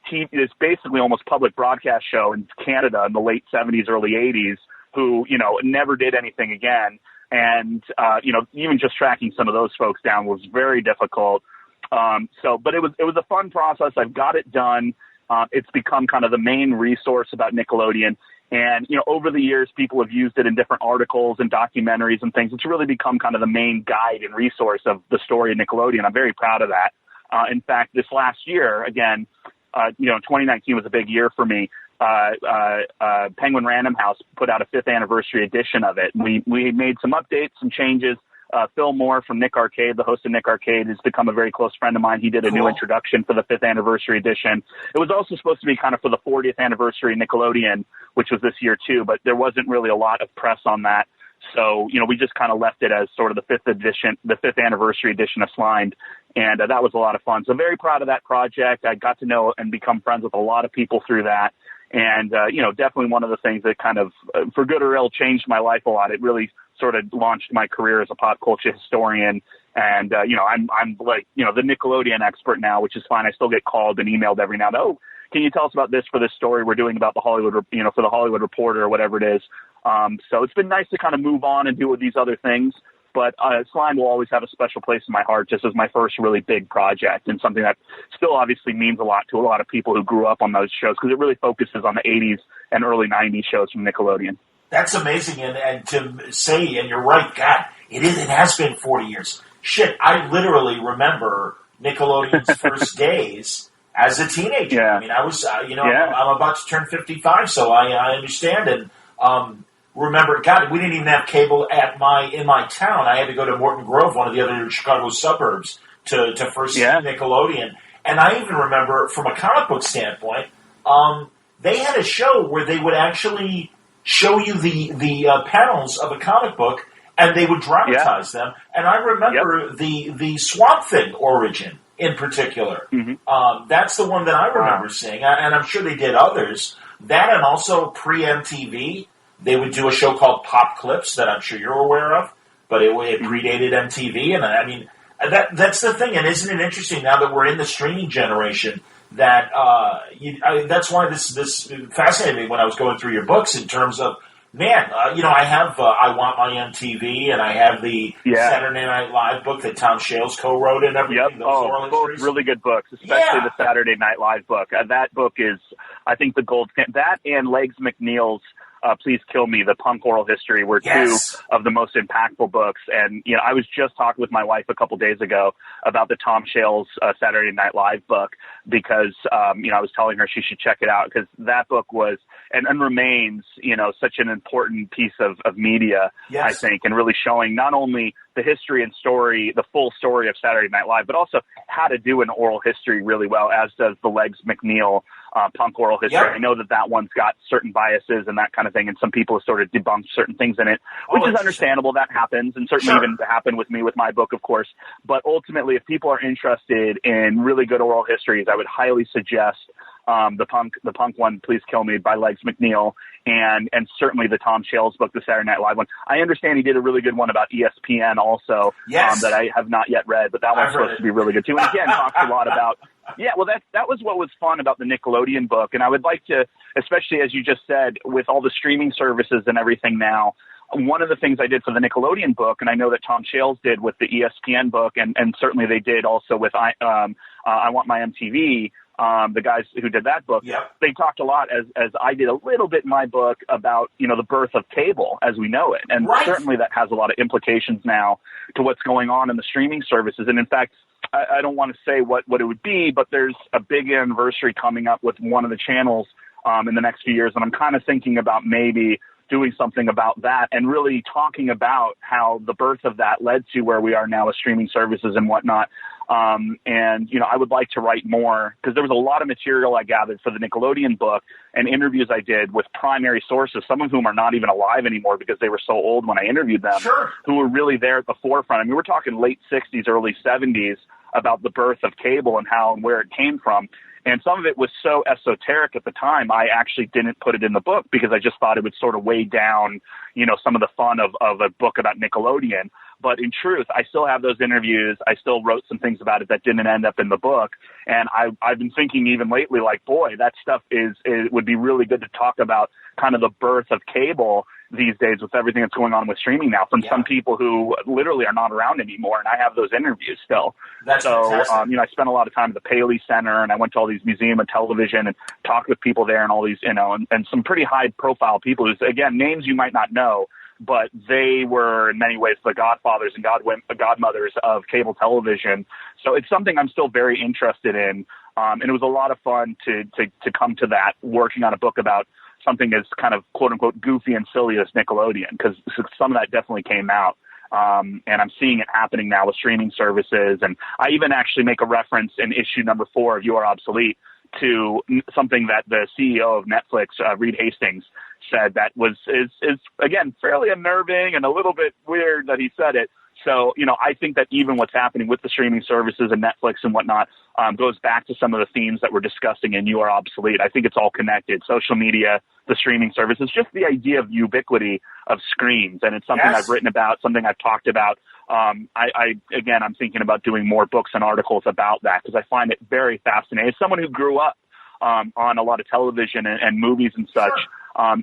basically almost public broadcast show in Canada in the late 70s, early 80s, who, never did anything again. And, even just tracking some of those folks down was very difficult. But it was a fun process. I've got it done. It's become kind of the main resource about Nickelodeon. And, over the years, people have used it in different articles and documentaries and things. It's really become kind of the main guide and resource of the story of Nickelodeon. I'm very proud of that. In fact, this last year, again, 2019 was a big year for me. Penguin Random House put out a 5th anniversary edition of it. We made some updates, some changes. Phil Moore from Nick Arcade, the host of Nick Arcade, has become a very close friend of mine. He did a new introduction for the 5th anniversary edition. It was also supposed to be kind of for the 40th anniversary Nickelodeon, which was this year too, but there wasn't really a lot of press on that. So, we just kind of left it as sort of the 5th anniversary edition of Slimed. And that was a lot of fun. So very proud of that project. I got to know and become friends with a lot of people through that. And, definitely one of the things that kind of, for good or ill, changed my life a lot. It really sort of launched my career as a pop culture historian. And, I'm like, the Nickelodeon expert now, which is fine. I still get called and emailed every now and then. Oh, can you tell us about this for this story we're doing about the Hollywood, for the Hollywood Reporter or whatever it is. So it's been nice to kind of move on and do these other things. But Slime will always have a special place in my heart, just as my first really big project, and something that still obviously means a lot to a lot of people who grew up on those shows, because it really focuses on the 80s and early 90s shows from Nickelodeon. That's amazing, and to say, and you're right, God, it has been 40 years. Shit, I literally remember Nickelodeon's first days as a teenager. Yeah. I mean, I was, I'm about to turn 55, so I understand, and remember, God, we didn't even have cable in my town. I had to go to Morton Grove, one of the other Chicago suburbs, to first see Nickelodeon. And I even remember, from a comic book standpoint, they had a show where they would actually show you the panels of a comic book, and they would dramatize them. And I remember the Swamp Thing origin in particular. Mm-hmm. That's the one that I remember seeing, and I'm sure they did others. That, and also pre-MTV. They would do a show called Pop Clips that I'm sure you're aware of, but it predated MTV. And I mean, that's the thing. And isn't it interesting now that we're in the streaming generation that that's why this fascinated me when I was going through your books in terms of, man, I have I Want My MTV, and I have the Saturday Night Live book that Tom Shales co-wrote and everything. Yep. Both really good books, especially the Saturday Night Live book. That book is, I think, the gold standard. That and Legs McNeil's Please Kill Me, the punk oral history, were two of the most impactful books. And, I was just talking with my wife a couple days ago about the Tom Shales Saturday Night Live book, because, I was telling her she should check it out, because that book was and remains, such an important piece of media, I think, and really showing not only the history and story, the full story of Saturday Night Live, but also how to do an oral history really well, as does the Legs McNeil punk oral history. I know that one's got certain biases and that kind of thing, and some people have sort of debunked certain things in it, which is understandable. That happens, and certainly even happened with me with my book, of course. But ultimately, if people are interested in really good oral histories, I would highly suggest the punk one, Please Kill Me, by Legs McNeil, and certainly the Tom Shales book, the Saturday Night Live one. I understand he did a really good one about ESPN also, that I have not yet read, but that one's supposed to be really good too. And again, talks a lot about, that was what was fun about the Nickelodeon book. And I would like to, especially as you just said, with all the streaming services and everything now, one of the things I did for the Nickelodeon book, and I know that Tom Shales did with the ESPN book, and certainly they did also with I Want My MTV, the guys who did that book, they talked a lot, as I did a little bit in my book, about, the birth of cable as we know it. And certainly that has a lot of implications now to what's going on in the streaming services. And in fact, I don't want to say what it would be, but there's a big anniversary coming up with one of the channels in the next few years. And I'm kind of thinking about maybe doing something about that and really talking about how the birth of that led to where we are now with streaming services and whatnot. And, I would like to write more, because there was a lot of material I gathered for the Nickelodeon book and interviews I did with primary sources, some of whom are not even alive anymore because they were so old when I interviewed them, who were really there at the forefront. I mean, we're talking late 60s, early 70s about the birth of cable and how and where it came from. And some of it was so esoteric at the time, I actually didn't put it in the book because I just thought it would sort of weigh down, some of the fun of a book about Nickelodeon. But in truth, I still have those interviews. I still wrote some things about it that didn't end up in the book. And I've been thinking even lately, like, boy, that stuff it would be really good to talk about, kind of the birth of cable these days with everything that's going on with streaming now from some people who literally are not around anymore. And I have those interviews still. That's fantastic. You know, I spent a lot of time at the Paley Center, and I went to all these museum of television and talked with people there and all these, you know, and some pretty high profile people who's, again, names you might not know, but they were in many ways the godfathers and godmothers of cable television. So it's something I'm still very interested in. And it was a lot of fun to come to that, working on a book about something as kind of quote unquote goofy and silly as Nickelodeon, because some of that definitely came out. And I'm seeing it happening now with streaming services. And I even actually make a reference in issue number 4 of You Are Obsolete to something that the CEO of Netflix, Reed Hastings, said that is again, fairly unnerving and a little bit weird that he said it. So, you know, I think that even what's happening with the streaming services and Netflix and whatnot goes back to some of the themes that we're discussing in You Are Obsolete. I think it's all connected. Social media, the streaming services, just the idea of ubiquity of screens. And it's something I've written about, something I've talked about. I'm thinking about doing more books and articles about that because I find it very fascinating. As someone who grew up on a lot of television and movies and such,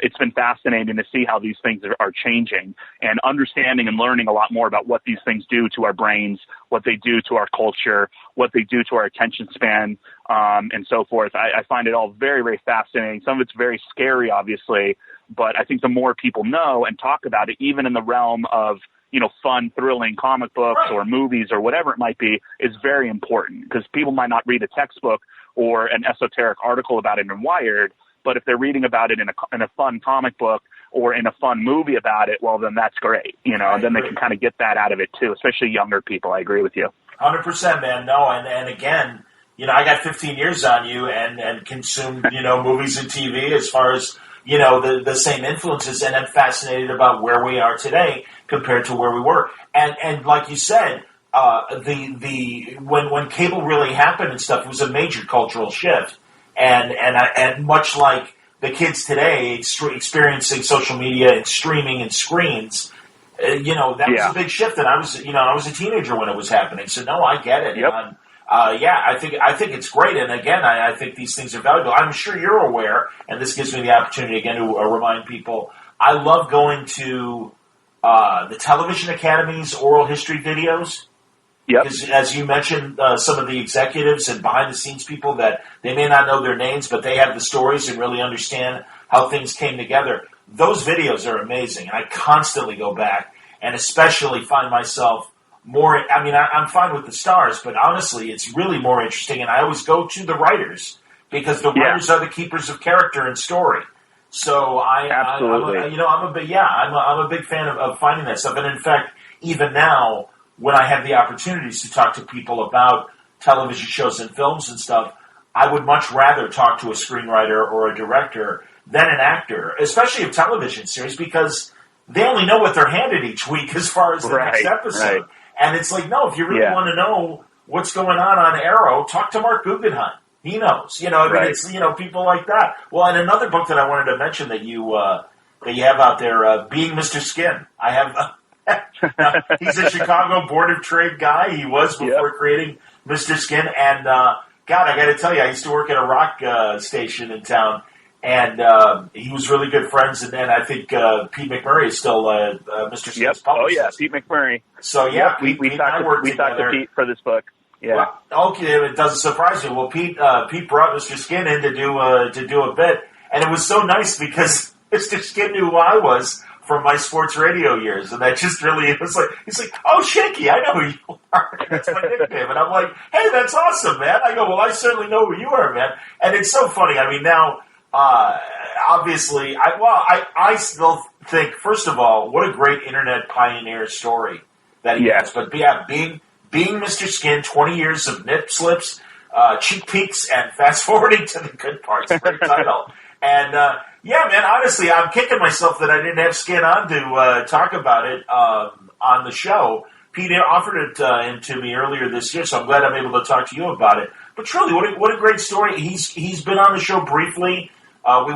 it's been fascinating to see how these things are changing and understanding and learning a lot more about what these things do to our brains, what they do to our culture, what they do to our attention span, and so forth. I find it all very, very fascinating. Some of it's very scary, obviously, but I think the more people know and talk about it, even in the realm of, you know, fun, thrilling comic books or movies or whatever it might be, is very important because people might not read a textbook or an esoteric article about it in Wired, but if they're reading about it in a fun comic book or in a fun movie about it, well, then that's great, you know, and then they can kind of get that out of it too, especially younger people. I agree with you. 100%, man. No, and again, you know, I got 15 years on you and consumed, you know, movies and TV as far as, you know, the same influences, and I'm fascinated about where we are today compared to where we were. And like you said, when cable really happened and stuff, it was a major cultural shift. And much like the kids today experiencing social media and streaming and screens, you know, that was a big shift. And I was a teenager when it was happening. So no, I get it. Yep. And I think it's great. And again, I think these things are valuable. I'm sure you're aware, and this gives me the opportunity again to remind people. I love going to the Television Academy's oral history videos. Yep. Because as you mentioned, some of the executives and behind-the-scenes people that they may not know their names, but they have the stories and really understand how things came together. Those videos are amazing, and I constantly go back and especially find myself more. I mean, I'm fine with the stars, but honestly, it's really more interesting, and I always go to the writers because the writers are the keepers of character and story. So I'm a big fan of finding that stuff, and in fact, even now, when I have the opportunities to talk to people about television shows and films and stuff, I would much rather talk to a screenwriter or a director than an actor, especially a television series, because they only know what they're handed each week as far as the next episode. Right. And it's like, no, if you really want to know what's going on Arrow, talk to Mark Guggenheim. He knows. You know, I mean, it's, you know, people like that. Well, and another book that I wanted to mention that you have out there, Being Mr. Skin. I have... he's a Chicago Board of Trade guy. He was before creating Mr. Skin. And, God, I got to tell you, I used to work at a rock station in town, and he was really good friends. And then I think Pete McMurray is still Mr. Skin's publicist. Oh, yeah, Pete McMurray. So, we talked to Pete for this book. Yeah. Well, okay, it doesn't surprise me. Well, Pete brought Mr. Skin in to do a bit, and it was so nice because Mr. Skin knew who I was from my sports radio years, and that just really, it was like, he's like, oh, Shaky, I know who you are. That's my nickname. And I'm like, hey, that's awesome, man. I go, well, I certainly know who you are, man. And it's so funny. I mean, now, obviously, I still think, first of all, what a great internet pioneer story that he has. But being Mr. Skin, 20 years of nip slips, cheek peeks, and fast forwarding to the good parts. Great title. And, man, honestly, I'm kicking myself that I didn't have Skin on to talk about it on the show. Pete offered it to me earlier this year, so I'm glad I'm able to talk to you about it. But truly, what a great story. He's been on the show briefly. We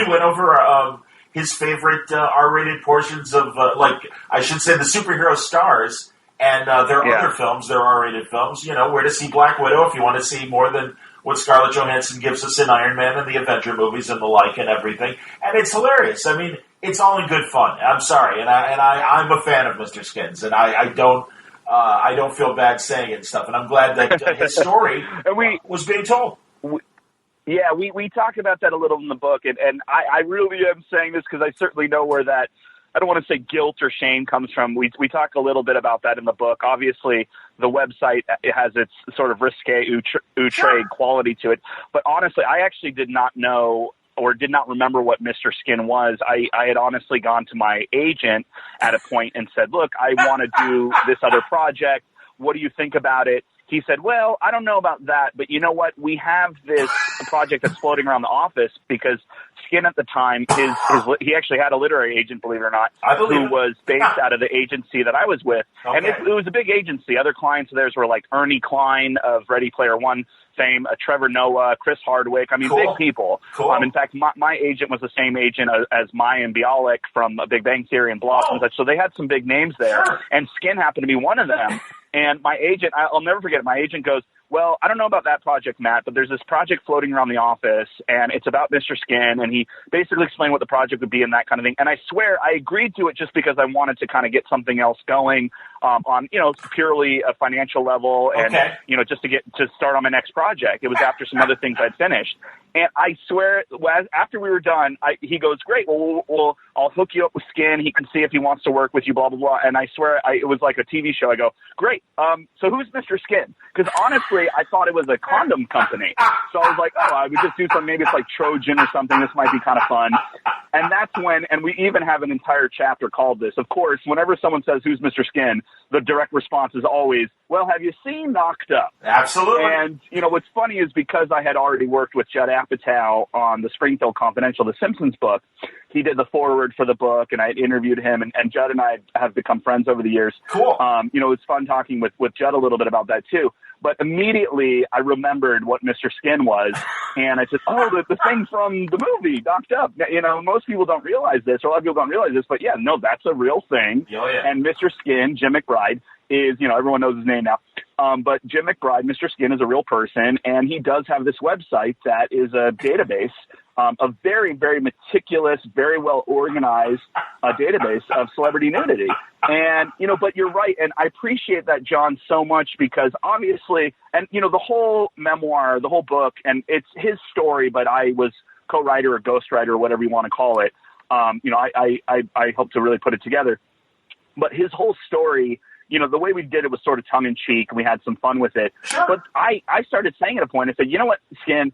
went over his favorite R-rated portions of, I should say, the superhero stars and their other films, their R-rated films. You know, where to see Black Widow if you want to see more than what Scarlett Johansson gives us in Iron Man and the Avenger movies and the like and everything. And it's hilarious. I mean, it's all in good fun. I'm sorry, and I'm a fan of Mr. Skins, and I don't feel bad saying it and stuff. And I'm glad that his story was being told. We talk about that a little in the book, and I really am saying this because I certainly know where that, I don't want to say guilt or shame comes from. We talk a little bit about that in the book. Obviously, the website, it has its sort of risque, outre quality to it. But honestly, I actually did not know or did not remember what Mr. Skin was. I had honestly gone to my agent at a point and said, look, I want to do this other project. What do you think about it? He said, well, I don't know about that, but you know what? We have this project that's floating around the office because Skin at the time, he actually had a literary agent, believe it or not, who was based out of the agency that I was with. Okay. And it was a big agency. Other clients of theirs were like Ernie Klein of Ready Player One fame, Trevor Noah, Chris Hardwick. I mean, big people. Cool. In fact, my agent was the same agent as Mayim Bialik from Big Bang Theory and Blossom and such. So they had some big names there. Sure. And Skin happened to be one of them. And my agent, I'll never forget it, my agent goes, well, I don't know about that project, Matt, but there's this project floating around the office, and it's about Mr. Skin, and he basically explained what the project would be and that kind of thing. And I swear I agreed to it just because I wanted to kind of get something else going on, purely a financial level and, just to start on my next project. It was after some other things I'd finished. And I swear, after we were done, he goes, great, well, I'll hook you up with Skin. He can see if he wants to work with you, blah, blah, blah. And I swear it was like a TV show. I go, great. So who's Mr. Skin? Because honestly, I thought it was a condom company. So I was like, I would just do something. Maybe it's like Trojan or something. This might be kind of fun. And that's when, and we even have an entire chapter called this. Of course, whenever someone says, who's Mr. Skin, the direct response is always, well, have you seen Knocked Up? Absolutely. And, what's funny is because I had already worked with Judd Apatow on the Springfield Confidential, the Simpsons book, he did the foreword for the book, and I interviewed him, and Judd and I have become friends over the years. Cool. It's fun talking with Judd a little bit about that, too. But immediately I remembered what Mr. Skin was, and I said, the thing from the movie, Knocked Up. Most people don't realize this, or a lot of people don't realize this, but yeah, no, that's a real thing. Oh, yeah. And Mr. Skin, Jim McBride, is, everyone knows his name now. But Jim McBride, Mr. Skin, is a real person, and he does have this website that is a database, a very, very meticulous, very well organized database of celebrity nudity. And, but you're right, and I appreciate that, John, so much because obviously, and, the whole memoir, the whole book, and it's his story, but I was co-writer or ghostwriter or whatever you want to call it. I helped to really put it together. But his whole story, the way we did it was sort of tongue-in-cheek, and we had some fun with it. Sure. But I started saying at a point, I said, you know what, Skin,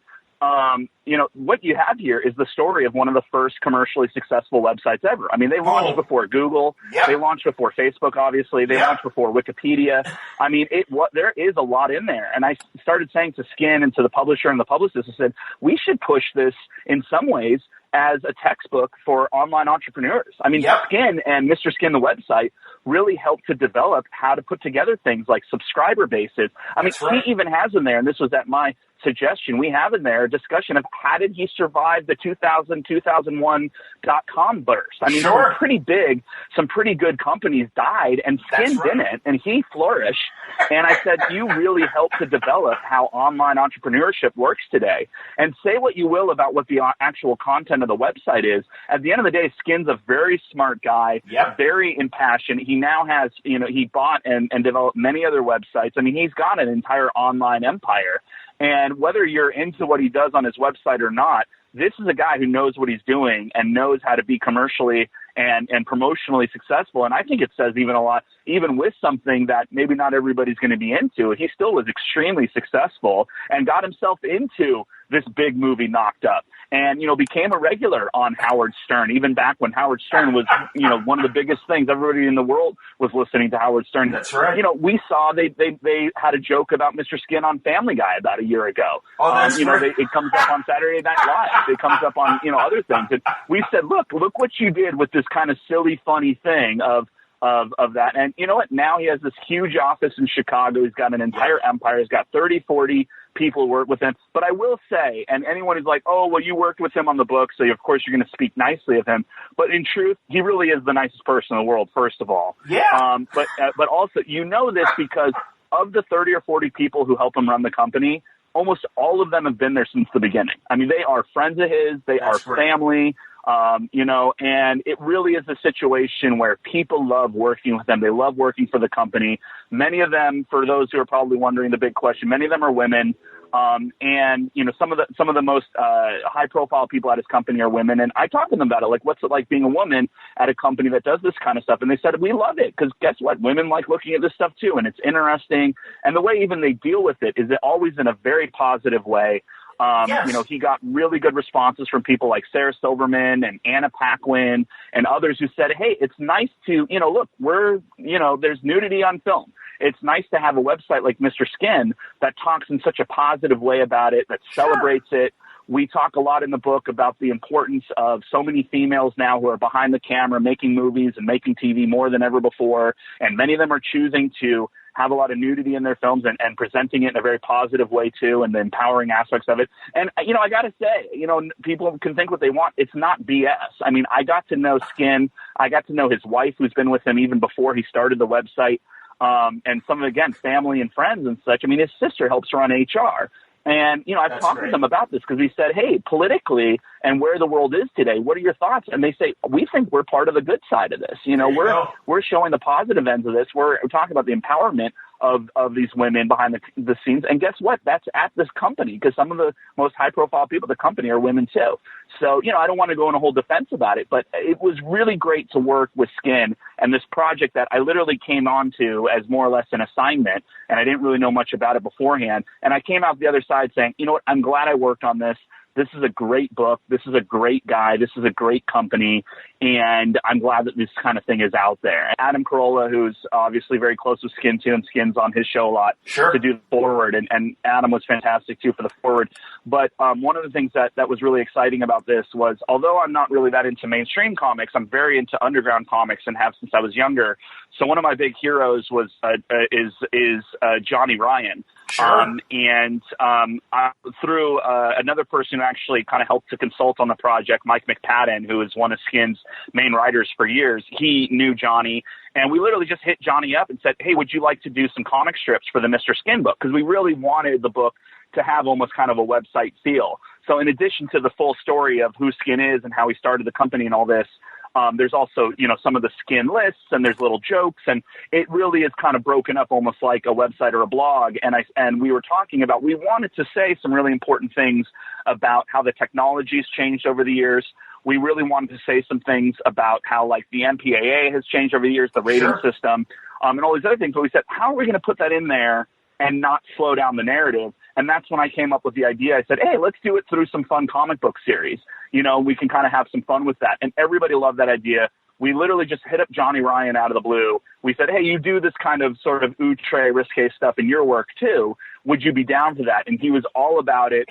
what you have here is the story of one of the first commercially successful websites ever. I mean, they launched before Google. Yep. They launched before Facebook, obviously. They launched before Wikipedia. I mean, there is a lot in there. And I started saying to Skin and to the publisher and the publicist, I said, we should push this in some ways as a textbook for online entrepreneurs. I mean, Skin and Mr. Skin, the website, really helped to develop how to put together things like subscriber bases. I mean, he even has in there, and this was at my suggestion, we have in there a discussion of how did he survive the 2000-2001 dot-com burst. I mean, some pretty good companies died, and Skin didn't, and he flourished. And I said, you really helped to develop how online entrepreneurship works today. And say what you will about what the actual content of the website is. At the end of the day, Skin's a very smart guy, very impassioned. He now has, he bought and developed many other websites. I mean, he's got an entire online empire. And whether you're into what he does on his website or not, this is a guy who knows what he's doing and knows how to be commercially and promotionally successful. And I think it says even a lot, even with something that maybe not everybody's going to be into, he still was extremely successful and got himself into this big movie Knocked Up and, became a regular on Howard Stern, even back when Howard Stern was, one of the biggest things. Everybody in the world was listening to Howard Stern. That's right. We saw they had a joke about Mr. Skin on Family Guy about a year ago. Oh, that's right. It comes up on Saturday Night Live. It comes up on, other things. And we said, look what you did with this kind of silly, funny thing of that. And you know what? Now he has this huge office in Chicago. He's got an entire empire. He's got 30, 40 people work with him. But I will say, and anyone who's like, oh, well, you worked with him on the book, so of course you're going to speak nicely of him. But in truth, he really is the nicest person in the world, first of all. Yeah. But also, this because of the 30 or 40 people who help him run the company, almost all of them have been there since the beginning. I mean, they are friends of his. They are family. And it really is a situation where people love working with them. They love working for the company. Many of them, for those who are probably wondering the big question, many of them are women. Some of the most high profile people at his company are women. And I talked to them about it. Like, what's it like being a woman at a company that does this kind of stuff? And they said, we love it because guess what? Women like looking at this stuff too. And it's interesting. And the way even they deal with it is always in a very positive way. Yes. He got really good responses from people like Sarah Silverman and Anna Paquin and others who said, hey, it's nice to, look, there's nudity on film. It's nice to have a website like Mr. Skin that talks in such a positive way about it, that celebrates it. We talk a lot in the book about the importance of so many females now who are behind the camera making movies and making TV more than ever before. And many of them are choosing to have a lot of nudity in their films and presenting it in a very positive way too, and the empowering aspects of it. And, I got to say, people can think what they want. It's not BS. I mean, I got to know Skin. I got to know his wife, who's been with him even before he started the website. And some of, again, family and friends and such. I mean, his sister helps run HR. And, I've talked to them about this because we said, hey, politically and where the world is today, what are your thoughts? And they say, we think we're part of the good side of this. We're showing the positive ends of this. We're talking about the empowerment of these women behind the scenes. And guess what? That's at this company because some of the most high-profile people at the company are women too. So, I don't want to go in a whole defense about it, but it was really great to work with Skin and this project that I literally came onto as more or less an assignment, and I didn't really know much about it beforehand. And I came out the other side saying, you know what, I'm glad I worked on this. This is a great book. This is a great guy. This is a great company. And I'm glad that this kind of thing is out there. Adam Carolla, who's obviously very close with Skin too, and Skin's on his show a lot to do the forward. And Adam was fantastic too for the forward. But one of the things that was really exciting about this was, although I'm not really that into mainstream comics, I'm very into underground comics and have since I was younger. So one of my big heroes was is Johnny Ryan. Sure. Through another person who actually kind of helped to consult on the project, Mike McPadden, who is one of Skin's main writers for years, he knew Johnny. And we literally just hit Johnny up and said, hey, would you like to do some comic strips for the Mr. Skin book? Because we really wanted the book to have almost kind of a website feel. So in addition to the full story of who Skin is and how he started the company and all this, there's also, some of the Skin lists and there's little jokes, and it really is kind of broken up almost like a website or a blog. And we were talking about, we wanted to say some really important things about how the technology's changed over the years. We really wanted to say some things about how, like, the MPAA has changed over the years, the rating system, and all these other things. But we said, how are we going to put that in there and not slow down the narrative? And that's when I came up with the idea. I said, hey, let's do it through some fun comic book series. We can kind of have some fun with that. And everybody loved that idea. We literally just hit up Johnny Ryan out of the blue. We said, hey, you do this kind of sort of outre, risque stuff in your work too. Would you be down for that? And he was all about it.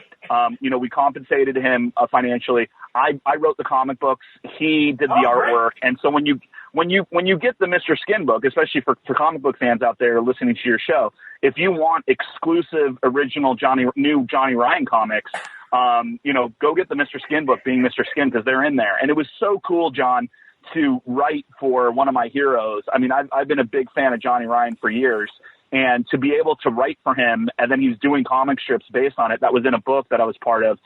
We compensated him financially. I wrote the comic books. He did the artwork. And so when you get the Mr. Skin book, especially for comic book fans out there listening to your show, if you want exclusive original new Johnny Ryan comics, go get the Mr. Skin book, being Mr. Skin, because they're in there. And it was so cool, John, to write for one of my heroes. I mean, I've been a big fan of Johnny Ryan for years, and to be able to write for him, and then he's doing comic strips based on it. That was in a book that I was part of.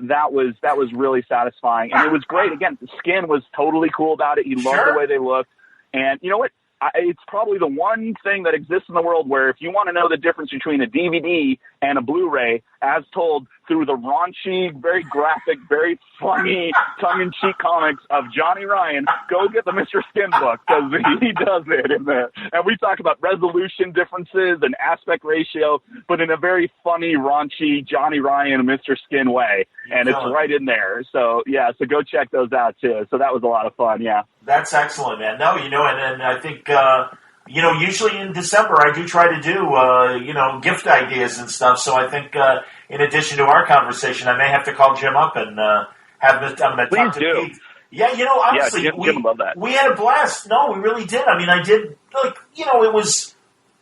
That was really satisfying, and it was great. Again, Skin was totally cool about it. He loved the way they looked, and you know what? It's probably the one thing that exists in the world where if you want to know the difference between a DVD and a Blu-ray, as told through the raunchy, very graphic, very funny, tongue-in-cheek comics of Johnny Ryan, go get the Mr. Skin book, because he does it in there. And we talk about resolution differences and aspect ratio, but in a very funny, raunchy Johnny Ryan, Mr. Skin way. And it's right in there. So, yeah, so go check those out, too. So that was a lot of fun, yeah. That's excellent, man. No, and I think, usually in December I do try to do, gift ideas and stuff. So I think in addition to our conversation, I may have to call Jim up and have this. I'm going to talk to Pete. Yeah, honestly, Jim would love that. We had a blast. No, we really did. I mean, I did, it was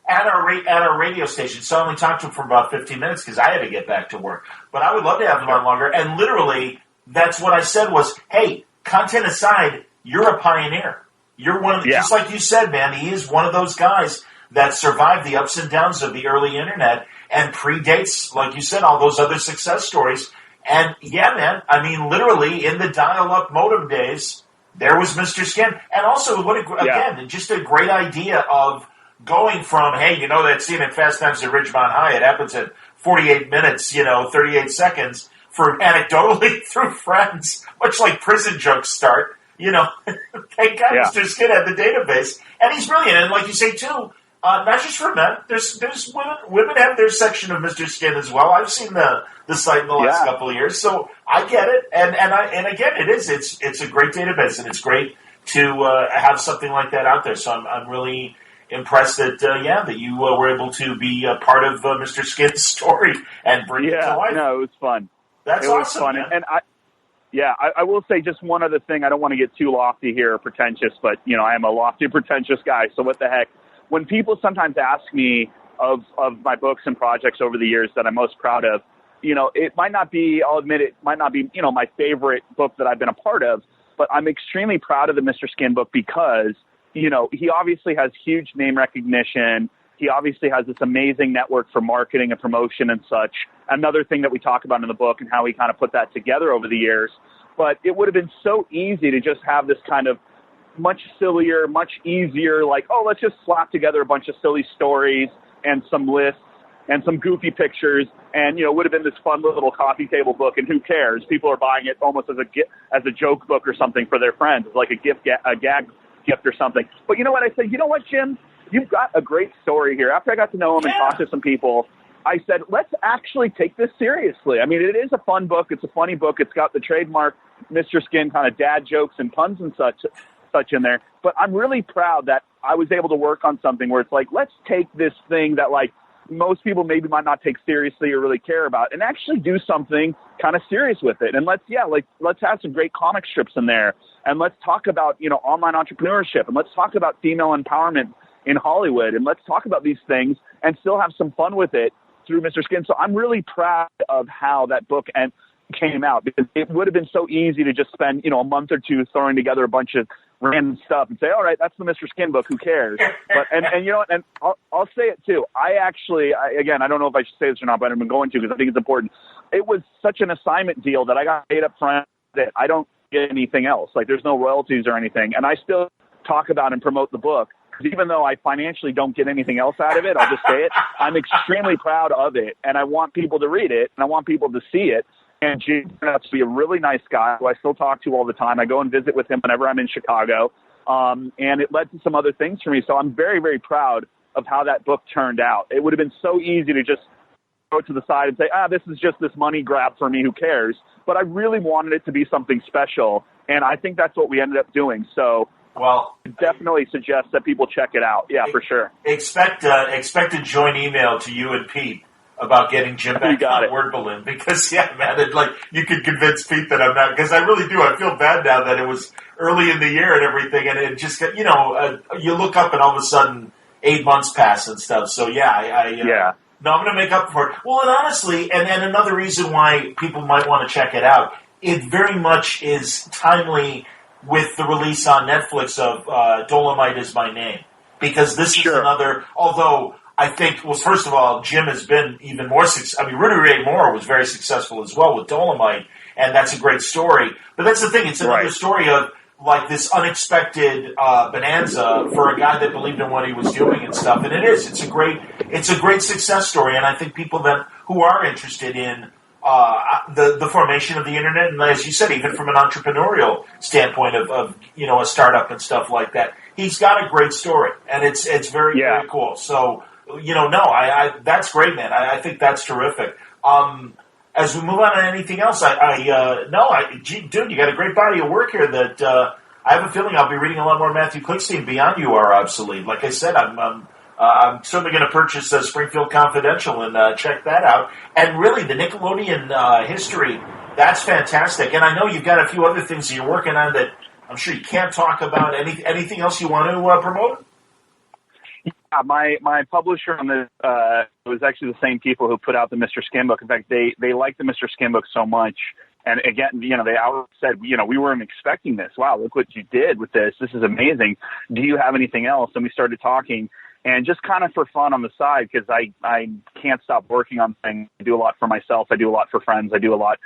at our radio station. So I only talked to him for about 15 minutes because I had to get back to work. But I would love to have him on longer. And literally, that's what I said was, hey, content aside, you're a pioneer. You're one of the, just like you said, man, he is one of those guys that survived the ups and downs of the early internet and predates, like you said, all those other success stories. And yeah, man, I mean, literally in the dial-up modem days, there was Mr. Skin. And also, again, just a great idea of going from, hey, you know that scene in Fast Times at Ridgemont High, it happens in 48 minutes, 38 seconds, for anecdotally through friends, much like prison jokes start. Thank God Mr. Skin had the database. And he's brilliant. And like you say, too, not just for men. There's women. Women have their section of Mr. Skin as well. I've seen the site in the last couple of years, so I get it. And again, it's a great database, and it's great to have something like that out there. So I'm really impressed that that you were able to be a part of Mr. Skin's story and bring it to life. No, it was fun. That's awesome. Was fun, man. And I will say just one other thing. I don't want to get too lofty here or pretentious, but I am a lofty, pretentious guy. So what the heck? When people sometimes ask me of my books and projects over the years that I'm most proud of, it might not be, I'll admit it might not be, my favorite book that I've been a part of, but I'm extremely proud of the Mr. Skin book because, he obviously has huge name recognition. He obviously has this amazing network for marketing and promotion and such. Another thing that we talk about in the book and how we kind of put that together over the years. But it would have been so easy to just have this kind of much sillier, much easier, like, oh, let's just slap together a bunch of silly stories and some lists and some goofy pictures, and, it would have been this fun little coffee table book, and who cares? People are buying it almost as a joke book or something for their friends. It's like a gag gift or something. But you know what? I said, you know what, Jim? You've got a great story here. After I got to know him and talk to some people, I said, let's actually take this seriously. I mean, it is a fun book. It's a funny book. It's got the trademark Mr. Skin kind of dad jokes and puns and such in there. But I'm really proud that I was able to work on something where it's like, let's take this thing that like most people maybe might not take seriously or really care about and actually do something kind of serious with it. And let's have some great comic strips in there. And let's talk about, online entrepreneurship, and let's talk about female empowerment in Hollywood. And let's talk about these things and still have some fun with it through Mr. Skin. So I'm really proud of how that book came out, because it would have been so easy to just spend, a month or two throwing together a bunch of random stuff and say, all right, that's the Mr. Skin book, who cares? But, and you know what, and I'll say it too. Again, I don't know if I should say this or not, but I'm going to, because I think it's important. It was such an assignment deal that I got paid up front that I don't get anything else. Like, there's no royalties or anything. And I still talk about and promote the book. Even though I financially don't get anything else out of it, I'll just say it, I'm extremely proud of it. And I want people to read it, and I want people to see it. And Jim turned out to be a really nice guy who I still talk to all the time. I go and visit with him whenever I'm in Chicago. And it led to some other things for me. So I'm very, very proud of how that book turned out. It would have been so easy to just go to the side and say, this is just this money grab for me, who cares? But I really wanted it to be something special. And I think that's what we ended up doing. So, well, I definitely suggest that people check it out. Yeah, for sure. Expect a joint email to you and Pete about getting Jim back on Word Balloon, because you could convince Pete that I'm not, because I really do. I feel bad now that it was early in the year and everything, and it just got, you look up and all of a sudden 8 months pass and stuff. So no, I'm going to make up for it. Well, and honestly, and another reason why people might want to check it out, it very much is timely with the release on Netflix of Dolomite Is My Name, because this is another, although I think, well, first of all, Jim has been even more successful. I mean, Rudy Ray Moore was very successful as well with Dolomite, and that's a great story. But that's the thing. It's another story of, like, this unexpected bonanza for a guy that believed in what he was doing and stuff. And it is. It's a great success story. And I think people who are interested in the formation of the internet, and as you said, even from an entrepreneurial standpoint of a startup and stuff like that, he's got a great story. And it's very, very cool. So, that's great, man. I think that's terrific. As we move on to anything else, dude, you got a great body of work here that I have a feeling I'll be reading a lot more Mathew Klickstein beyond You Are Obsolete. Like I said, I'm certainly going to purchase Springfield Confidential and check that out. And really, the Nickelodeon history, that's fantastic. And I know you've got a few other things that you're working on that I'm sure you can't talk about. Anything else you want to promote? Yeah, my publisher on this was actually the same people who put out the Mr. Skin book. In fact, they liked the Mr. Skin book so much. And again, they always said, we weren't expecting this. Wow, look what you did with this. This is amazing. Do you have anything else? And we started talking. and just kind of for fun on the side, because I can't stop working on things. I do a lot for myself. I do a lot for friends. I do a lot,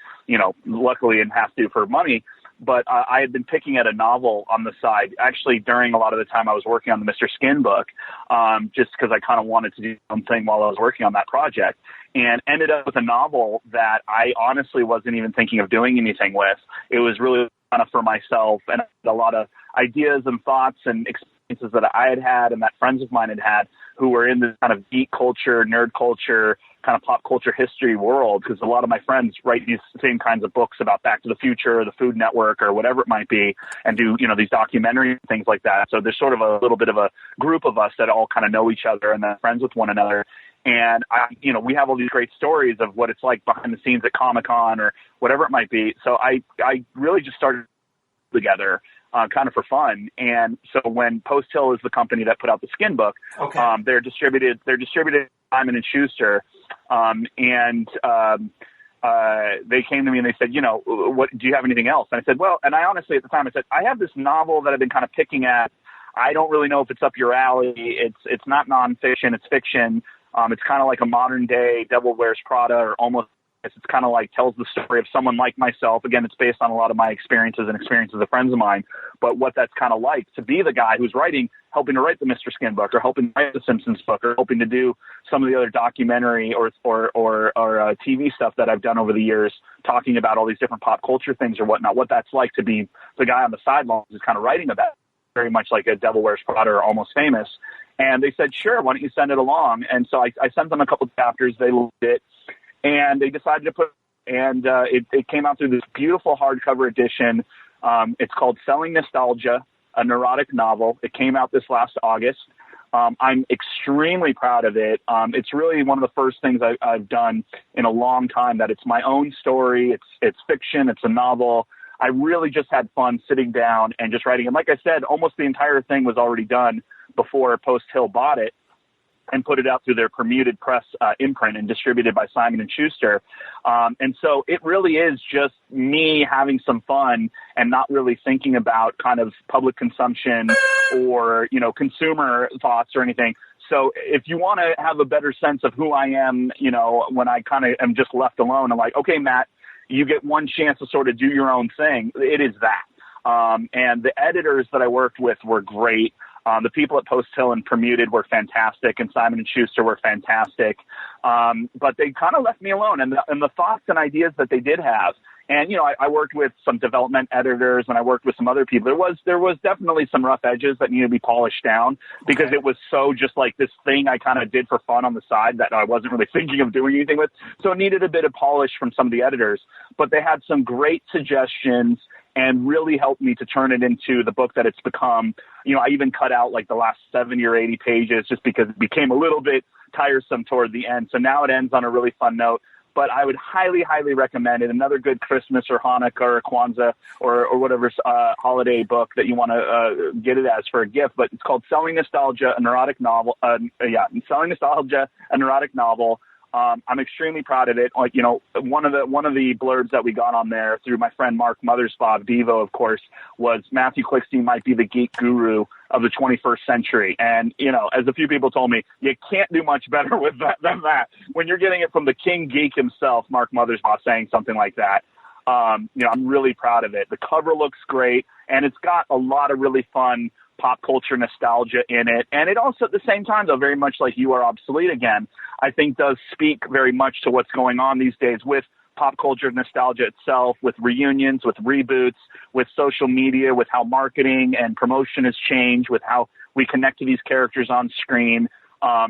luckily, and have to for money. But I had been picking at a novel on the side, actually during a lot of the time I was working on the Mr. Skin book, just because I kind of wanted to do something while I was working on that project, and ended up with a novel that I honestly wasn't even thinking of doing anything with. It was really kind of for myself, and a lot of ideas and thoughts and experiences that I had had and that friends of mine had had who were in this kind of geek culture, nerd culture, kind of pop culture history world, because a lot of my friends write these same kinds of books about Back to the Future or the Food Network or whatever it might be, and do, these documentaries and things like that. So there's sort of a little bit of a group of us that all kind of know each other and then friends with one another. And we have all these great stories of what it's like behind the scenes at Comic-Con or whatever it might be. So I really just started together kind of for fun. And so when Post Hill is the company that put out the Skin book, okay. They're distributed Simon and Schuster. They came to me and they said, what, do you have anything else? And I said, well, and I honestly at the time I said, I have this novel that I've been kind of picking at. I don't really know if it's up your alley. It's not nonfiction, it's fiction. It's kind of like a modern day Devil Wears Prada, or almost. It's kind of like tells the story of someone like myself. Again, it's based on a lot of my experiences and experiences of friends of mine, but what that's kind of like to be the guy who's helping to write the Mr. Skin book, or helping to write the Simpsons book, or helping to do some of the other documentary or TV stuff that I've done over the years, talking about all these different pop culture things or whatnot, what that's like to be the guy on the sidelines who's kind of writing about it, very much like a Devil Wears Prada or Almost Famous. And they said, sure, why don't you send it along? And so I sent them a couple of chapters. They loved it. And they decided to it came out through this beautiful hardcover edition. It's called Selling Nostalgia, a Neurotic Novel. It came out this last August. I'm extremely proud of it. It's really one of the first things I've done in a long time that it's my own story. It's fiction. It's a novel. I really just had fun sitting down and just writing. And like I said, almost the entire thing was already done before Post Hill bought it and put it out through their Permuted Press imprint and distributed by Simon & Schuster. And so it really is just me having some fun and not really thinking about kind of public consumption or, consumer thoughts or anything. So if you want to have a better sense of who I am, when I kind of am just left alone, I'm like, okay, Matt, you get one chance to sort of do your own thing. It is that. And the editors that I worked with were great. The people at Post Hill and Permuted were fantastic, and Simon & Schuster were fantastic. But they kind of left me alone, and the thoughts and ideas that they did have. And, I worked with some development editors, and I worked with some other people. There was definitely some rough edges that needed to be polished down, because it was so just like this thing I kind of did for fun on the side that I wasn't really thinking of doing anything with. So it needed a bit of polish from some of the editors. But they had some great suggestions and really helped me to turn it into the book that it's become. I even cut out like the last 70 or 80 pages just because it became a little bit tiresome toward the end. So now it ends on a really fun note. But I would highly, highly recommend it. Another good Christmas or Hanukkah or Kwanzaa or whatever holiday book that you want to get it as for a gift. But it's called Selling Nostalgia, a Neurotic Novel. Selling Nostalgia, a Neurotic Novel. I'm extremely proud of it. Like, one of the blurbs that we got on there through my friend Mark Mothersbaugh, Devo, of course, was Mathew Klickstein might be the geek guru of the 21st century. And, as a few people told me, you can't do much better with that than that. When you're getting it from the king geek himself, Mark Mothersbaugh, saying something like that, I'm really proud of it. The cover looks great, and it's got a lot of really fun pop culture nostalgia in it. And it also, at the same time, though, very much like You Are Obsolete Again, I think does speak very much to what's going on these days with pop culture nostalgia itself, with reunions, with reboots, with social media, with how marketing and promotion has changed, with how we connect to these characters on screen. I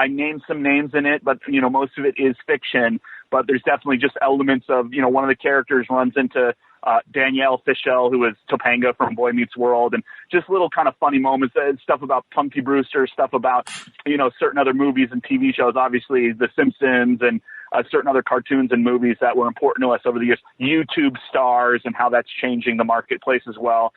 named some names in it, but, most of it is fiction. But there's definitely just elements of, one of the characters runs into Danielle Fishel, who is Topanga from Boy Meets World, and just little kind of funny moments, stuff about Punky Brewster, stuff about, certain other movies and TV shows, obviously The Simpsons and certain other cartoons and movies that were important to us over the years, YouTube stars and how that's changing the marketplace as well.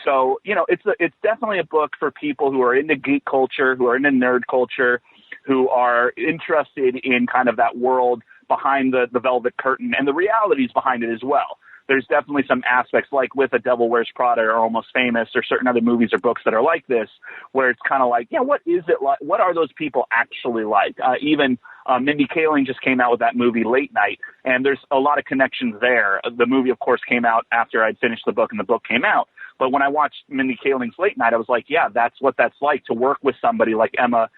So, it's definitely a book for people who are into geek culture, who are into nerd culture, who are interested in kind of that world behind the velvet curtain and the realities behind it as well. there's definitely some aspects, like with A Devil Wears Prada or Almost Famous or certain other movies or books that are like this, where it's kind of like, yeah, what is it like? What are those people actually like? Even Mindy Kaling just came out with that movie Late Night, and there's a lot of connections there. The movie, of course, came out after I'd finished the book and the book came out. But when I watched Mindy Kaling's Late Night, I was like, yeah, that's what that's like to work with somebody like Emma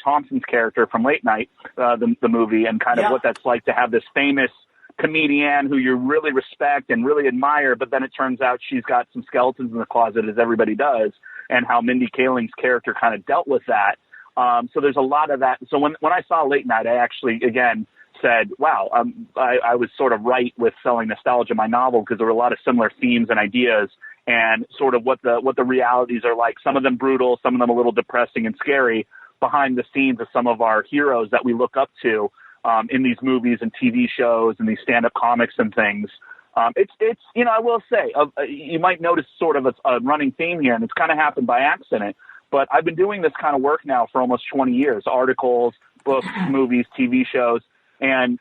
Thompson's character from Late Night, the movie, and kind of what that's like to have this famous comedian who you really respect and really admire, but then it turns out she's got some skeletons in the closet, as everybody does, and how Mindy Kaling's character kind of dealt with that. So there's a lot of that. So when I saw Late Night, I actually, again, said, wow, I was sort of right with selling nostalgia in my novel, because there were a lot of similar themes and ideas and sort of what the realities are like. Some of them brutal, some of them a little depressing and scary behind the scenes of some of our heroes that we look up to in these movies and TV shows and these stand-up comics and things. It's I will say, you might notice sort of a running theme here, and it's kind of happened by accident, but I've been doing this kind of work now for almost 20 years, articles, books, movies, TV shows, and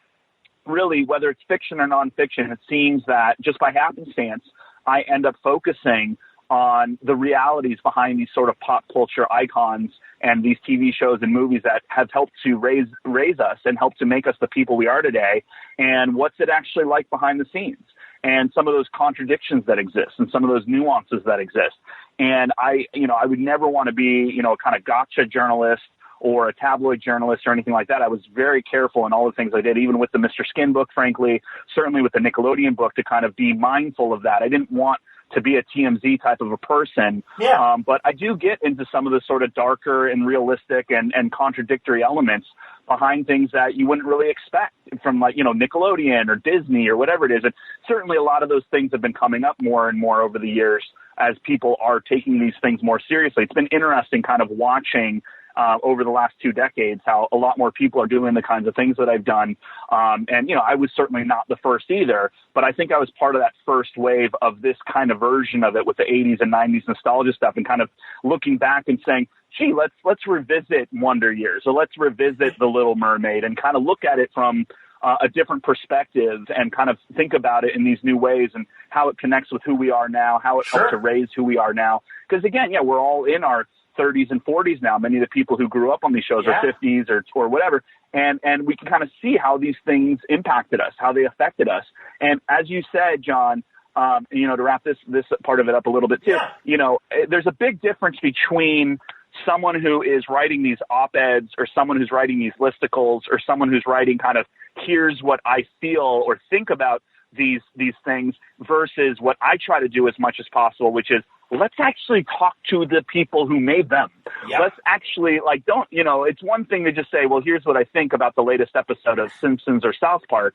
really, whether it's fiction or nonfiction, it seems that just by happenstance, I end up focusing on the realities behind these sort of pop culture icons and these TV shows and movies that have helped to raise us and helped to make us the people we are today. And what's it actually like behind the scenes, and some of those contradictions that exist and some of those nuances that exist. And I would never want to be, a kind of gotcha journalist or a tabloid journalist or anything like that. I was very careful in all the things I did, even with the Mr. Skin book, frankly, certainly with the Nickelodeon book, to kind of be mindful of that. I didn't want to be a TMZ type of a person. Yeah. But I do get into some of the sort of darker and realistic and contradictory elements behind things that you wouldn't really expect from, like, Nickelodeon or Disney or whatever it is. And certainly a lot of those things have been coming up more and more over the years as people are taking these things more seriously. It's been interesting kind of watching over the last 2 decades how a lot more people are doing the kinds of things that I've done. And I was certainly not the first either, but I think I was part of that first wave of this kind of version of it with the 80s and 90s nostalgia stuff, and kind of looking back and saying, gee, let's revisit Wonder Years, or let's revisit The Little Mermaid, and kind of look at it from a different perspective and kind of think about it in these new ways and how it connects with who we are now, how it helps to raise who we are now. Because again, we're all in our 30s and 40s now. Many of the people who grew up on these shows are 50s or whatever. And we can kind of see how these things impacted us, how they affected us. And as you said, John, to wrap this part of it up a little bit too, there's a big difference between someone who is writing these op-eds or someone who's writing these listicles or someone who's writing kind of, here's what I feel or think about these things, versus what I try to do as much as possible, which is, let's actually talk to the people who made them. Yep. Let's actually, it's one thing to just say, well, here's what I think about the latest episode of Simpsons or South Park.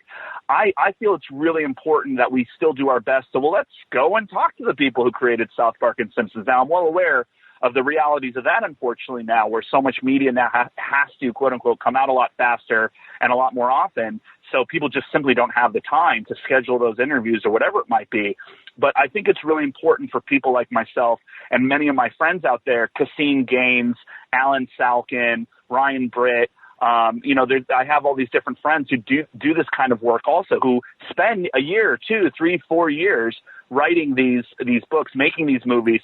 I feel it's really important that we still do our best. So, let's go and talk to the people who created South Park and Simpsons. Now, I'm well aware of the realities of that, unfortunately, now, where so much media now has to, quote unquote, come out a lot faster and a lot more often. So people just simply don't have the time to schedule those interviews or whatever it might be. But I think it's really important for people like myself and many of my friends out there, Cassine Gaines, Alan Salkin, Ryan Britt, I have all these different friends who do this kind of work also, who spend a year, 2, 3, 4 years writing these books, making these movies.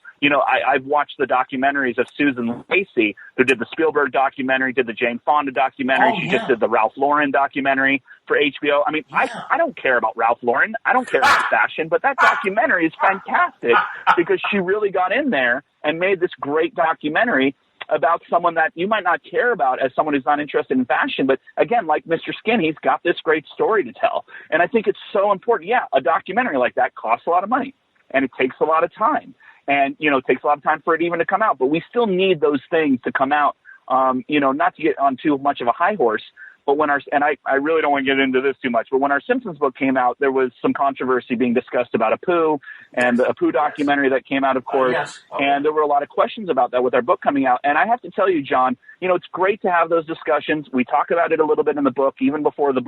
I've watched the documentaries of Susan Lacey, who did the Spielberg documentary, did the Jane Fonda documentary. She just did the Ralph Lauren documentary for HBO. I mean, I don't care about Ralph Lauren. I don't care about fashion, but that documentary is fantastic because she really got in there and made this great documentary about someone that you might not care about as someone who's not interested in fashion. But again, like Mr. Skin, he's got this great story to tell. And I think it's so important. Yeah, a documentary like that costs a lot of money and it takes a lot of time. And, it takes a lot of time for it even to come out. But we still need those things to come out, not to get on too much of a high horse. But I really don't want to get into this too much, but when our Simpsons book came out, there was some controversy being discussed about Apu and the Apu documentary that came out, of course. And there were a lot of questions about that with our book coming out. And I have to tell you, John, it's great to have those discussions. We talk about it a little bit in the book, even before the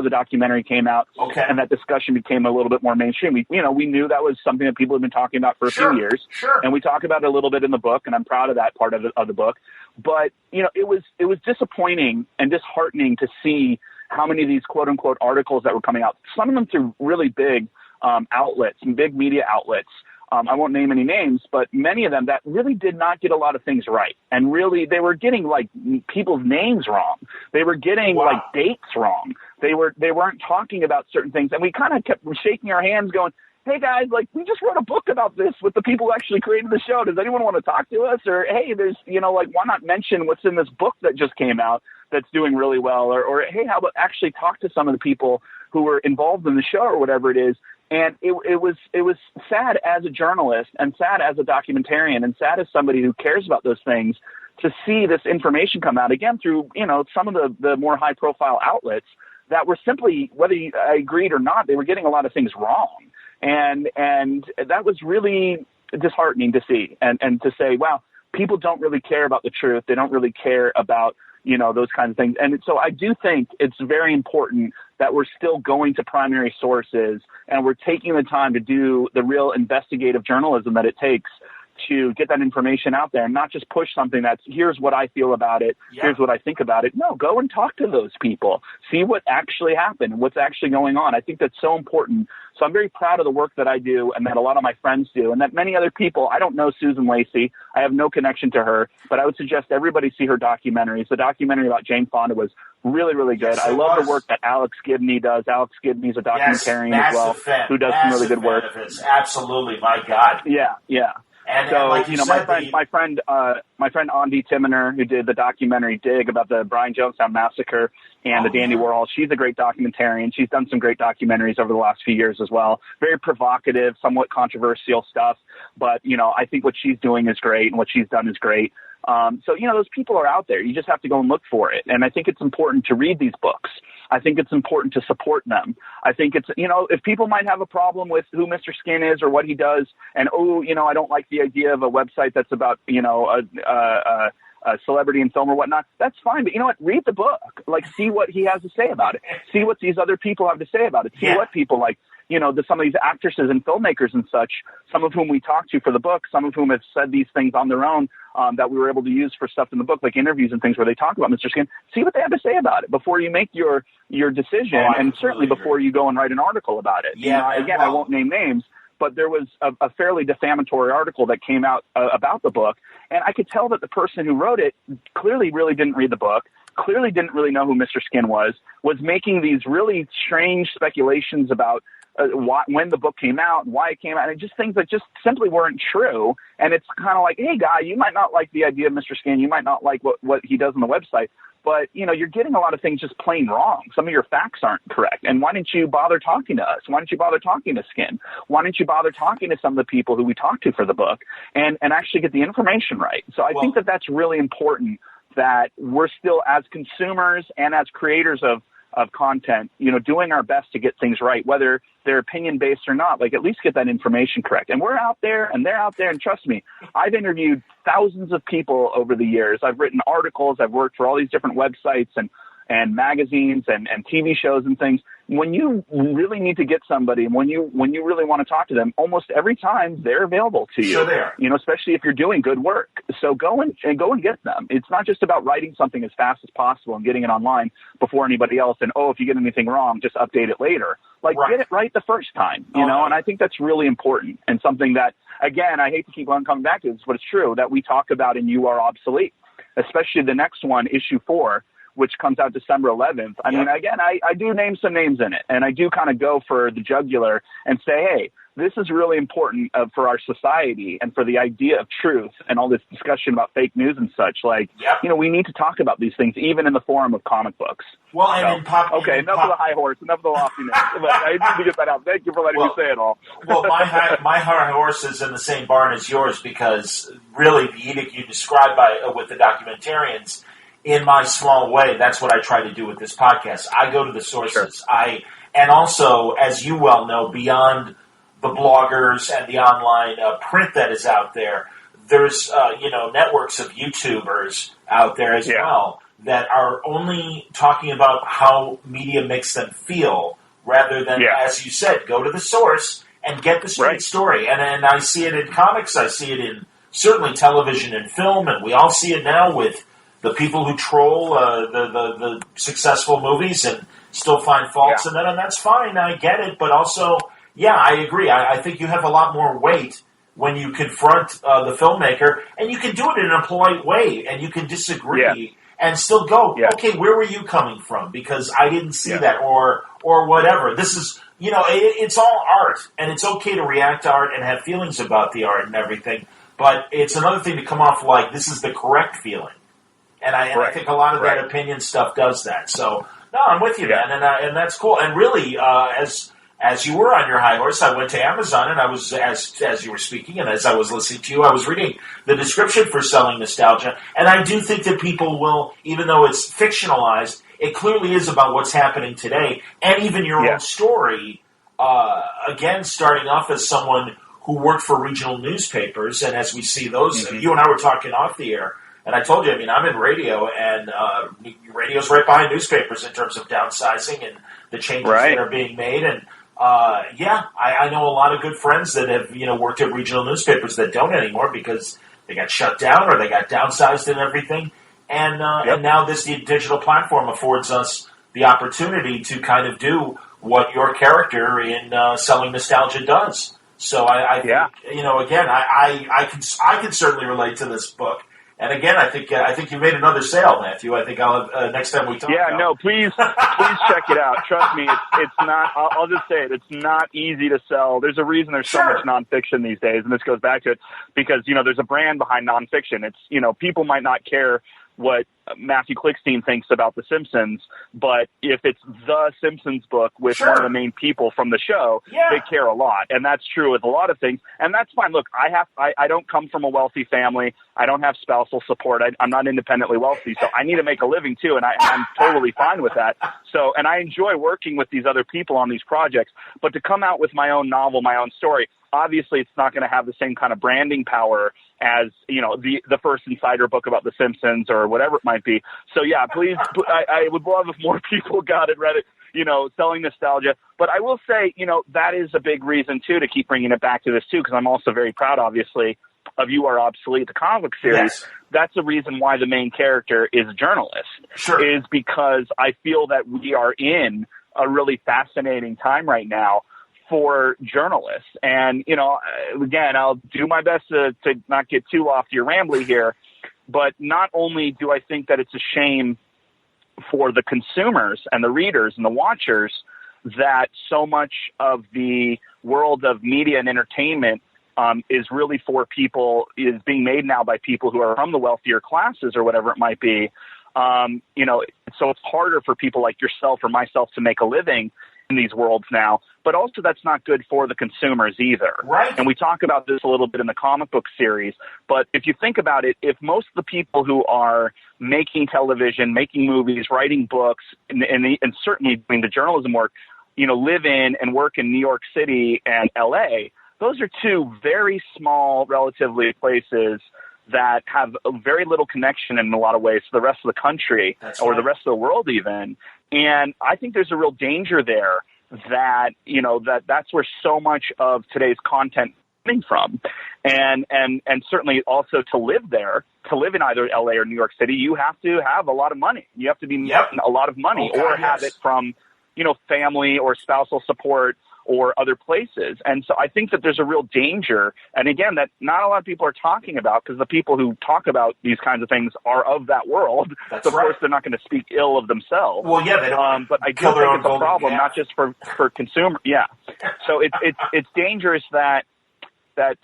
documentary came out, and that discussion became a little bit more mainstream. We knew that was something that people had been talking about for a few years, and we talk about it a little bit in the book, and I'm proud of that part of the book. But it was disappointing and disheartening to see how many of these quote unquote articles that were coming out, some of them through really big outlets and big media outlets. I won't name any names, but many of them that really did not get a lot of things right. And really, they were getting like people's names wrong. They were getting like dates wrong. They weren't talking about certain things. And we kind of kept shaking our hands going, hey guys, like we just wrote a book about this with the people who actually created the show. Does anyone want to talk to us? Or, hey, there's, like, why not mention what's in this book that just came out that's doing really well? Or hey, how about actually talk to some of the people who were involved in the show or whatever it is. And it was sad as a journalist and sad as a documentarian and sad as somebody who cares about those things to see this information come out again through, some of the more high profile outlets that were simply, whether I agreed or not, they were getting a lot of things wrong. And that was really disheartening to see and to say, wow, people don't really care about the truth. They don't really care about, those kinds of things. And so I do think it's very important that we're still going to primary sources and we're taking the time to do the real investigative journalism that it takes to get that information out there and not just push something that's, here's what I feel about it, here's what I think about it. No, go and talk to those people. See what actually happened, what's actually going on. I think that's so important. So I'm very proud of the work that I do and that a lot of my friends do and that many other people, I don't know Susan Lacey, I have no connection to her, but I would suggest everybody see her documentaries. The documentary about Jane Fonda was really, really good. I love the work that Alex Gibney does. Alex Gibney's a documentarian as well, who does some really good work. Absolutely, my God. Yeah. And so, like my friend Andi Timiner, who did the documentary Dig about the Brian Jonestown massacre and the Dandy Warhol, she's a great documentarian. She's done some great documentaries over the last few years as well. Very provocative, somewhat controversial stuff. But, I think what she's doing is great and what she's done is great. So, those people are out there. You just have to go and look for it. And I think it's important to read these books. I think it's important to support them. I think it's, if people might have a problem with who Mr. Skin is or what he does, and, I don't like the idea of a website that's about, a celebrity in film or whatnot, that's fine. But you know what? Read the book. Like, see what he has to say about it. See what these other people have to say about it. See what people like, some of these actresses and filmmakers and such, some of whom we talked to for the book, some of whom have said these things on their own that we were able to use for stuff in the book, like interviews and things where they talk about Mr. Skin. See what they have to say about it before you make your decision, and certainly before you go and write an article about it. I won't name names, but there was a fairly defamatory article that came out about the book, and I could tell that the person who wrote it clearly really didn't read the book, clearly didn't really know who Mr. Skin was making these really strange speculations about when the book came out and why it came out, and just things that just simply weren't true. And it's kind of like, hey, guy, you might not like the idea of Mr. Skin, you might not like what he does on the website, but, you're getting a lot of things just plain wrong. Some of your facts aren't correct. And why didn't you bother talking to us? Why didn't you bother talking to Skin? Why didn't you bother talking to some of the people who we talked to for the book and actually get the information right? So I think that that's really important, that we're still, as consumers and as creators of content, doing our best to get things right, whether they're opinion-based or not, like at least get that information correct. And we're out there and they're out there, and trust me, I've interviewed thousands of people over the years. I've written articles, I've worked for all these different websites and magazines and TV shows and things. When you really need to get somebody, and when you really want to talk to them, almost every time they're available to you. Sure they are. Especially if you're doing good work. So go and get them. It's not just about writing something as fast as possible and getting it online before anybody else. And if you get anything wrong, just update it later. Get it right the first time. And I think that's really important, and something that, again, I hate to keep on coming back to this, but it's true that we talk about in You Are Obsolete, especially the next one, issue 4. Which comes out December 11th. I mean, again, I do name some names in it, and I do kind of go for the jugular and say, hey, this is really important for our society and for the idea of truth and all this discussion about fake news and such. We need to talk about these things, even in the form of comic books. Well, and enough of the high horse, enough of the loftiness. But I need to get that out. Thank you for letting me say it all. Well, my high horse is in the same barn as yours, because really the edict you described with the documentarians, in my small way, that's what I try to do with this podcast. I go to the sources. Sure. And also, as you well know, beyond the bloggers and the online print that is out there, there's networks of YouTubers out there as well that are only talking about how media makes them feel, rather than, as you said, go to the source and get the straight story. And I see it in comics. I see it in certainly television and film, and we all see it now with the people who troll the successful movies and still find faults in them, and that's fine. I get it, but also yeah, I agree. I think you have a lot more weight when you confront the filmmaker, and you can do it in a polite way, and you can disagree and still go, okay, where were you coming from? Because I didn't see that, or whatever. This is, it's all art, and it's okay to react to art and have feelings about the art and everything, but it's another thing to come off like this is the correct feeling. And I think a lot of that opinion stuff does that. So, no, I'm with you, man, and that's cool. And really, as you were on your high horse, I went to Amazon, and I was, as you were speaking, and as I was listening to you, I was reading the description for Selling Nostalgia, and I do think that people will, even though it's fictionalized, it clearly is about what's happening today, and even your own story, again, starting off as someone who worked for regional newspapers, and as we see those, you and I were talking off the air, and I told you, I'm in radio, and radio's right behind newspapers in terms of downsizing and the changes that are being made, and I know a lot of good friends that have, worked at regional newspapers that don't anymore because they got shut down or they got downsized and everything. And now this digital platform affords us the opportunity to kind of do what your character in Selling Nostalgia does. So I think, again, I can certainly relate to this book. And again, I think you made another sale, Matthew. I think I'll next time we talk. Yeah, no, please check it out. Trust me, it's not. I'll just say it. It's not easy to sell. There's a reason there's so much nonfiction these days, and this goes back to it because there's a brand behind nonfiction. It's people might not care what Mathew Klickstein thinks about The Simpsons, but if it's the Simpsons book with one of the main people from the show, they care a lot. And that's true with a lot of things. And that's fine. Look, I don't come from a wealthy family. I don't have spousal support. I'm not independently wealthy, so I need to make a living too. And I'm totally fine with that. So, and I enjoy working with these other people on these projects, but to come out with my own novel, my own story, obviously it's not going to have the same kind of branding power as, the first Insider book about The Simpsons or whatever it might be. So yeah, please, I would love if more people got it, read it, Selling Nostalgia. But I will say, that is a big reason too, to keep bringing it back to this too, because I'm also very proud, obviously, of You Are Obsolete, the comic book series. Yes. That's the reason why the main character is a journalist, is because I feel that we are in a really fascinating time right now for journalists. And, again, I'll do my best to not get too lofty or rambly here, but not only do I think that it's a shame for the consumers and the readers and the watchers that so much of the world of media and entertainment is really for people, is being made now by people who are from the wealthier classes or whatever it might be. So it's harder for people like yourself or myself to make a living in these worlds now, but also that's not good for the consumers either. Right. And we talk about this a little bit in the comic book series, but if you think about it, if most of the people who are making television, making movies, writing books, and certainly doing the journalism work, live in and work in New York City and LA, those are two very small, relatively, places that have a very little connection in a lot of ways to the rest of the country or the rest of the world even. And I think there's a real danger there that, that's where so much of today's content is coming from. And certainly also to live there, to live in either LA or New York City, you have to have a lot of money. You have to be making a lot of money have it from, family or spousal support or other places. And so I think that there's a real danger, and again, that not a lot of people are talking about, because the people who talk about these kinds of things are of that world. So of course, they're not going to speak ill of themselves. Well, yeah, they don't. But I do think it's a problem, not just for consumer. Yeah. So it's dangerous that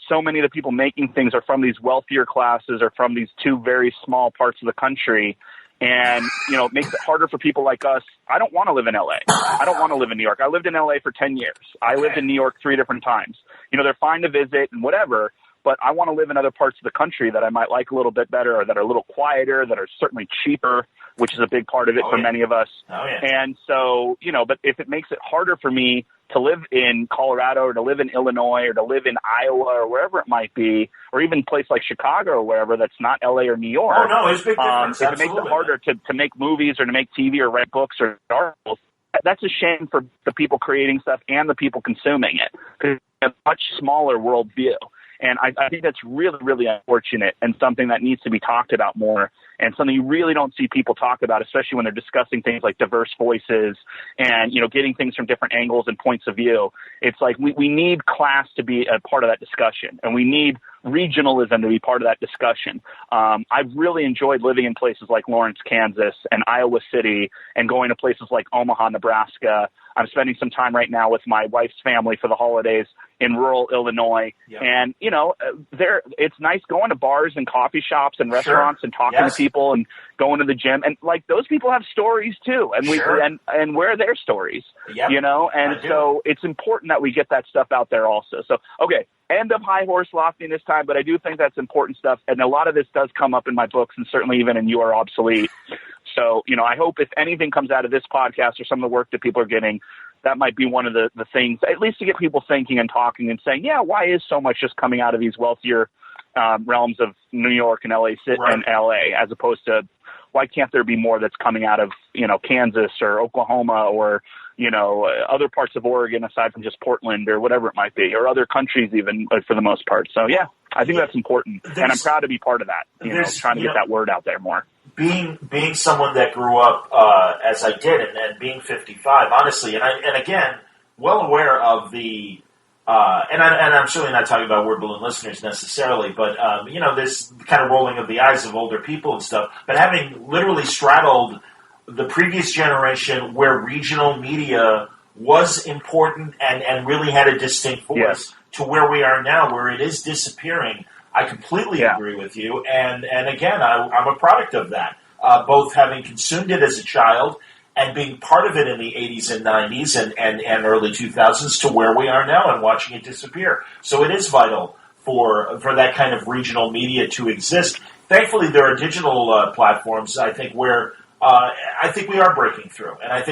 so many of the people making things are from these wealthier classes or from these two very small parts of the country. And, it makes it harder for people like us. I don't want to live in LA. I don't want to live in New York. I lived in LA for 10 years. I lived in New York 3 different times. They're fine to visit and whatever, but I want to live in other parts of the country that I might like a little bit better, or that are a little quieter, that are certainly cheaper, which is a big part of it for many of us. And so, but if it makes it harder for me to live in Colorado or to live in Illinois or to live in Iowa or wherever it might be, or even a place like Chicago or wherever that's not LA or New York. Oh, no, it's a big difference. If it makes it harder to make movies or to make TV or write books or articles, that's a shame for the people creating stuff and the people consuming it, because it's a much smaller worldview. And I think that's really, really unfortunate and something that needs to be talked about more and something you really don't see people talk about, especially when they're discussing things like diverse voices and, getting things from different angles and points of view. It's like we need class to be a part of that discussion, and we need regionalism to be part of that discussion. I've really enjoyed living in places like Lawrence, Kansas, and Iowa City, and going to places like Omaha, Nebraska. I'm spending some time right now with my wife's family for the holidays in rural Illinois. Yep. And, it's nice going to bars and coffee shops and restaurants and talking to people and going to the gym. And like, those people have stories too. And and where are their stories, and so it's important that we get that stuff out there also. So, okay. End of high horse lofting this time, but I do think that's important stuff. And a lot of this does come up in my books and certainly even in You Are Obsolete. So, I hope if anything comes out of this podcast or some of the work that people are getting, that might be one of the things, at least to get people thinking and talking and saying, why is so much just coming out of these wealthier realms of New York and LA and LA, as opposed to why can't there be more that's coming out of, Kansas or Oklahoma or, other parts of Oregon aside from just Portland or whatever it might be, or other countries even for the most part. So, I think that's important. And I'm proud to be part of that, trying to get that word out there more. Being someone that grew up as I did, and being 55, honestly, and again, well aware of the, and I'm certainly not talking about Word Balloon listeners necessarily, but this kind of rolling of the eyes of older people and stuff. But having literally straddled the previous generation, where regional media was important and really had a distinct voice, to where we are now, where it is disappearing. I completely agree with you, and again, I'm a product of that, both having consumed it as a child and being part of it in the 80s and 90s and early 2000s to where we are now and watching it disappear. So it is vital for that kind of regional media to exist. Thankfully, there are digital platforms, I think, where I think we are breaking through, and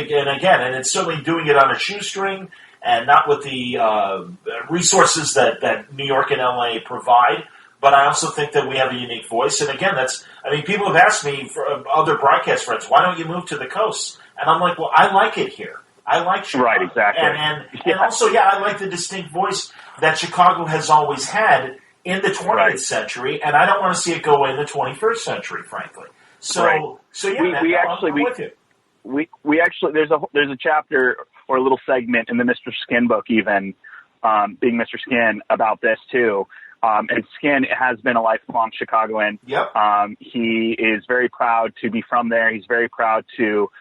it's certainly doing it on a shoestring and not with the resources that New York and LA provide. But I also think that we have a unique voice. And again, people have asked me, other broadcast friends, why don't you move to the coast? And I'm like, well, I like it here. I like Chicago. Right, exactly. And also, I like the distinct voice that Chicago has always had in the 20th century, and I don't want to see it go away in the 21st century, frankly. So we actually there's a chapter or a little segment in the Mr. Skin book, even being Mr. Skin, about this too. And Skin has been a lifelong Chicagoan. Yep. He is very proud to be from there. He's very proud to,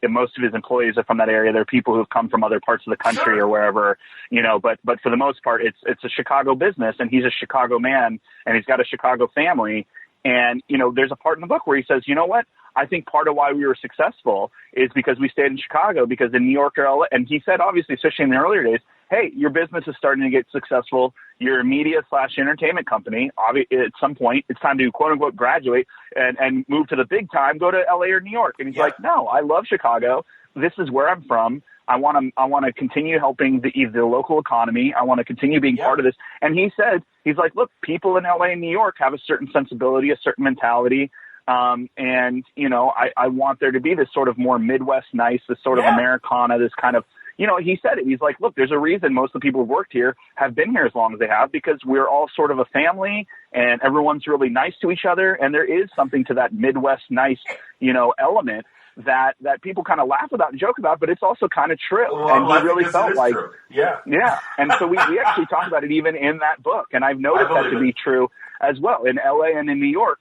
most of his employees are from that area. They're people who've come from other parts of the country or wherever, but for the most part, it's a Chicago business, and he's a Chicago man, and he's got a Chicago family. And, there's a part in the book where he says, you know what? I think part of why we were successful is because we stayed in Chicago, because in New York or LA, and he said, obviously, especially in the earlier days, hey, your business is starting to get successful. You're a media/entertainment company. At some point, it's time to, quote unquote, graduate and move to the big time, go to LA or New York. And he's like, no, I love Chicago. This is where I'm from. I want to continue helping the local economy. I want to continue being part of this. And he said, he's like, look, people in LA and New York have a certain sensibility, a certain mentality. And, I want there to be this sort of more Midwest nice, this sort of Americana, this kind of, he said it. He's like, look, there's a reason most of the people who've worked here have been here as long as they have, because we're all sort of a family and everyone's really nice to each other. And there is something to that Midwest nice, element that people kind of laugh about and joke about, but it's also kind of true. Well, and he really felt like, true. Yeah. And so we actually talk about it even in that book. And I've noticed that to be true as well in LA and in New York.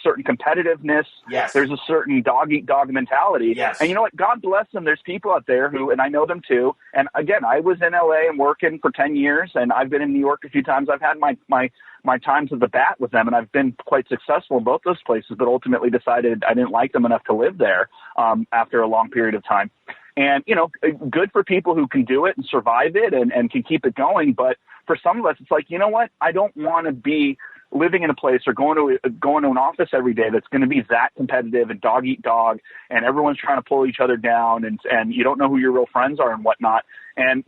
Certain competitiveness. Yes. There's a certain dog-eat-dog mentality. Yes. And you know what? God bless them. There's people out there who, and I know them too. And again, I was in LA and working for 10 years, and I've been in New York a few times. I've had my times at the bat with them, and I've been quite successful in both those places, but ultimately decided I didn't like them enough to live there after a long period of time. And, good for people who can do it and survive it and can keep it going. But for some of us, it's like, you know what? I don't want to be living in a place or going to an office every day that's going to be that competitive and dog eat dog, and everyone's trying to pull each other down, and you don't know who your real friends are and whatnot. And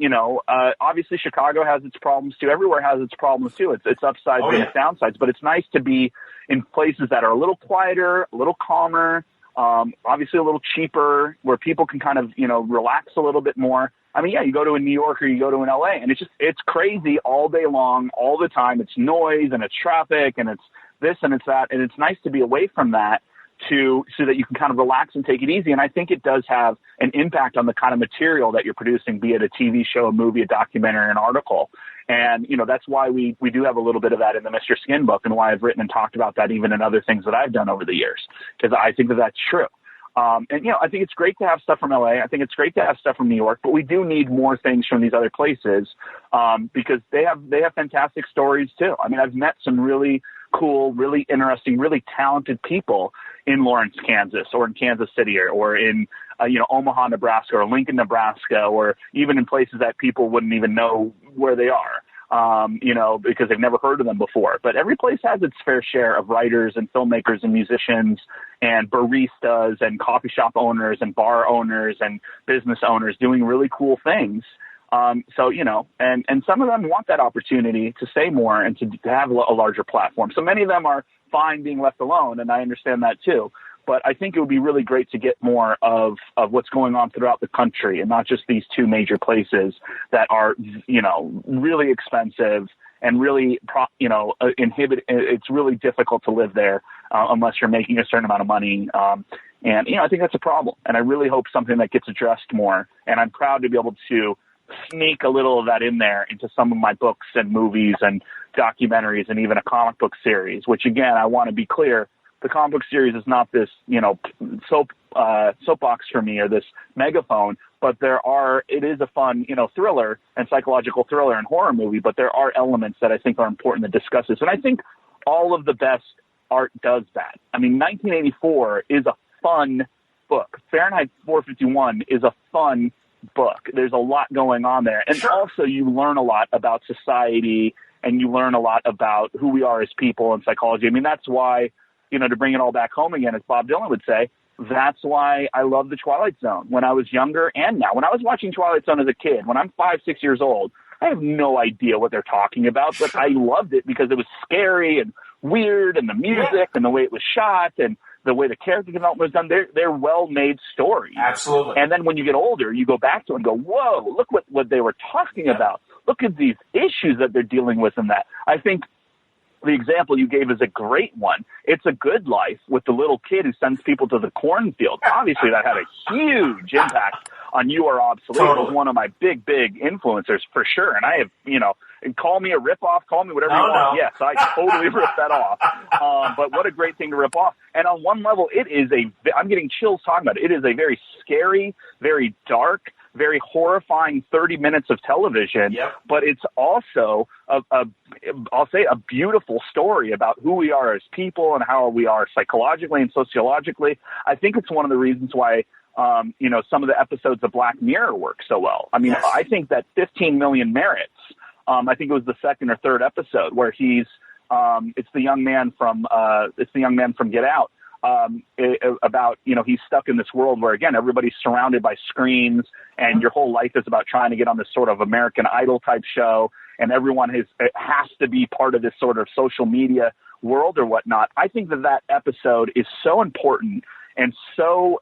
obviously Chicago has its problems too. Everywhere has its problems too. It's upsides and its downsides. But it's nice to be in places that are a little quieter, a little calmer, obviously a little cheaper, where people can kind of relax a little bit more. I mean, you go to a New York or you go to an LA, and it's crazy all day long, all the time. It's noise and it's traffic and it's this and it's that. And it's nice to be away from that so that you can kind of relax and take it easy. And I think it does have an impact on the kind of material that you're producing, be it a TV show, a movie, a documentary, an article. And, that's why we do have a little bit of that in the Mr. Skin book, and why I've written and talked about that even in other things that I've done over the years, because I think that that's true. And, I think it's great to have stuff from LA. I think it's great to have stuff from New York, but we do need more things from these other places, because they have fantastic stories too. I mean, I've met some really cool, really interesting, really talented people in Lawrence, Kansas, or in Kansas City, or in, Omaha, Nebraska, or Lincoln, Nebraska, or even in places that people wouldn't even know where they are. Because they've never heard of them before. But every place has its fair share of writers and filmmakers and musicians and baristas and coffee shop owners and bar owners and business owners doing really cool things. And some of them want that opportunity to say more and to have a larger platform. So many of them are fine being left alone, and I understand that too. But I think it would be really great to get more of what's going on throughout the country, and not just these two major places that are, really expensive and really, inhibit. It's really difficult to live there unless you're making a certain amount of money. And I think that's a problem. And I really hope something that gets addressed more. And I'm proud to be able to sneak a little of that in there into some of my books and movies and documentaries and even a comic book series, which, again, I want to be clear, the comic book series is not this, soapbox for me or this megaphone, but it is a fun, thriller and psychological thriller and horror movie, but there are elements that I think are important to discuss this. And I think all of the best art does that. I mean, 1984 is a fun book. Fahrenheit 451 is a fun book. There's a lot going on there. And also you learn a lot about society, and you learn a lot about who we are as people and psychology. I mean, that's why, to bring it all back home again, as Bob Dylan would say, that's why I love The Twilight Zone when I was younger and now. When I was watching Twilight Zone as a kid, when I'm 5, 6 years old, I have no idea what they're talking about, but I loved it because it was scary and weird, and the music and the way it was shot and the way the character development was done. They're well-made stories. Absolutely. And then when you get older, you go back to it and go, whoa, look what they were talking about. Look at these issues that they're dealing with in that. I think the example you gave is a great one. It's A Good Life with the little kid who sends people to the cornfield. Obviously, that had a huge impact on You Are Obsolete. Totally. It was one of my big influencers for sure. And I have, call me a ripoff, call me whatever you want. Yes, I totally ripped that off. But what a great thing to rip off. And on one level, I'm getting chills talking about it. It is a very scary, very dark, very horrifying 30 minutes of television, but it's also I'll say a beautiful story about who we are as people and how we are psychologically and sociologically. I think it's one of the reasons why, some of the episodes of Black Mirror work so well. I mean, I think that 15 Million Merits, I think it was the second or third episode where it's the young man from Get Out. About, he's stuck in this world where, again, everybody's surrounded by screens and your whole life is about trying to get on this sort of American Idol type show, and everyone has to be part of this sort of social media world or whatnot. I think that episode is so important, and so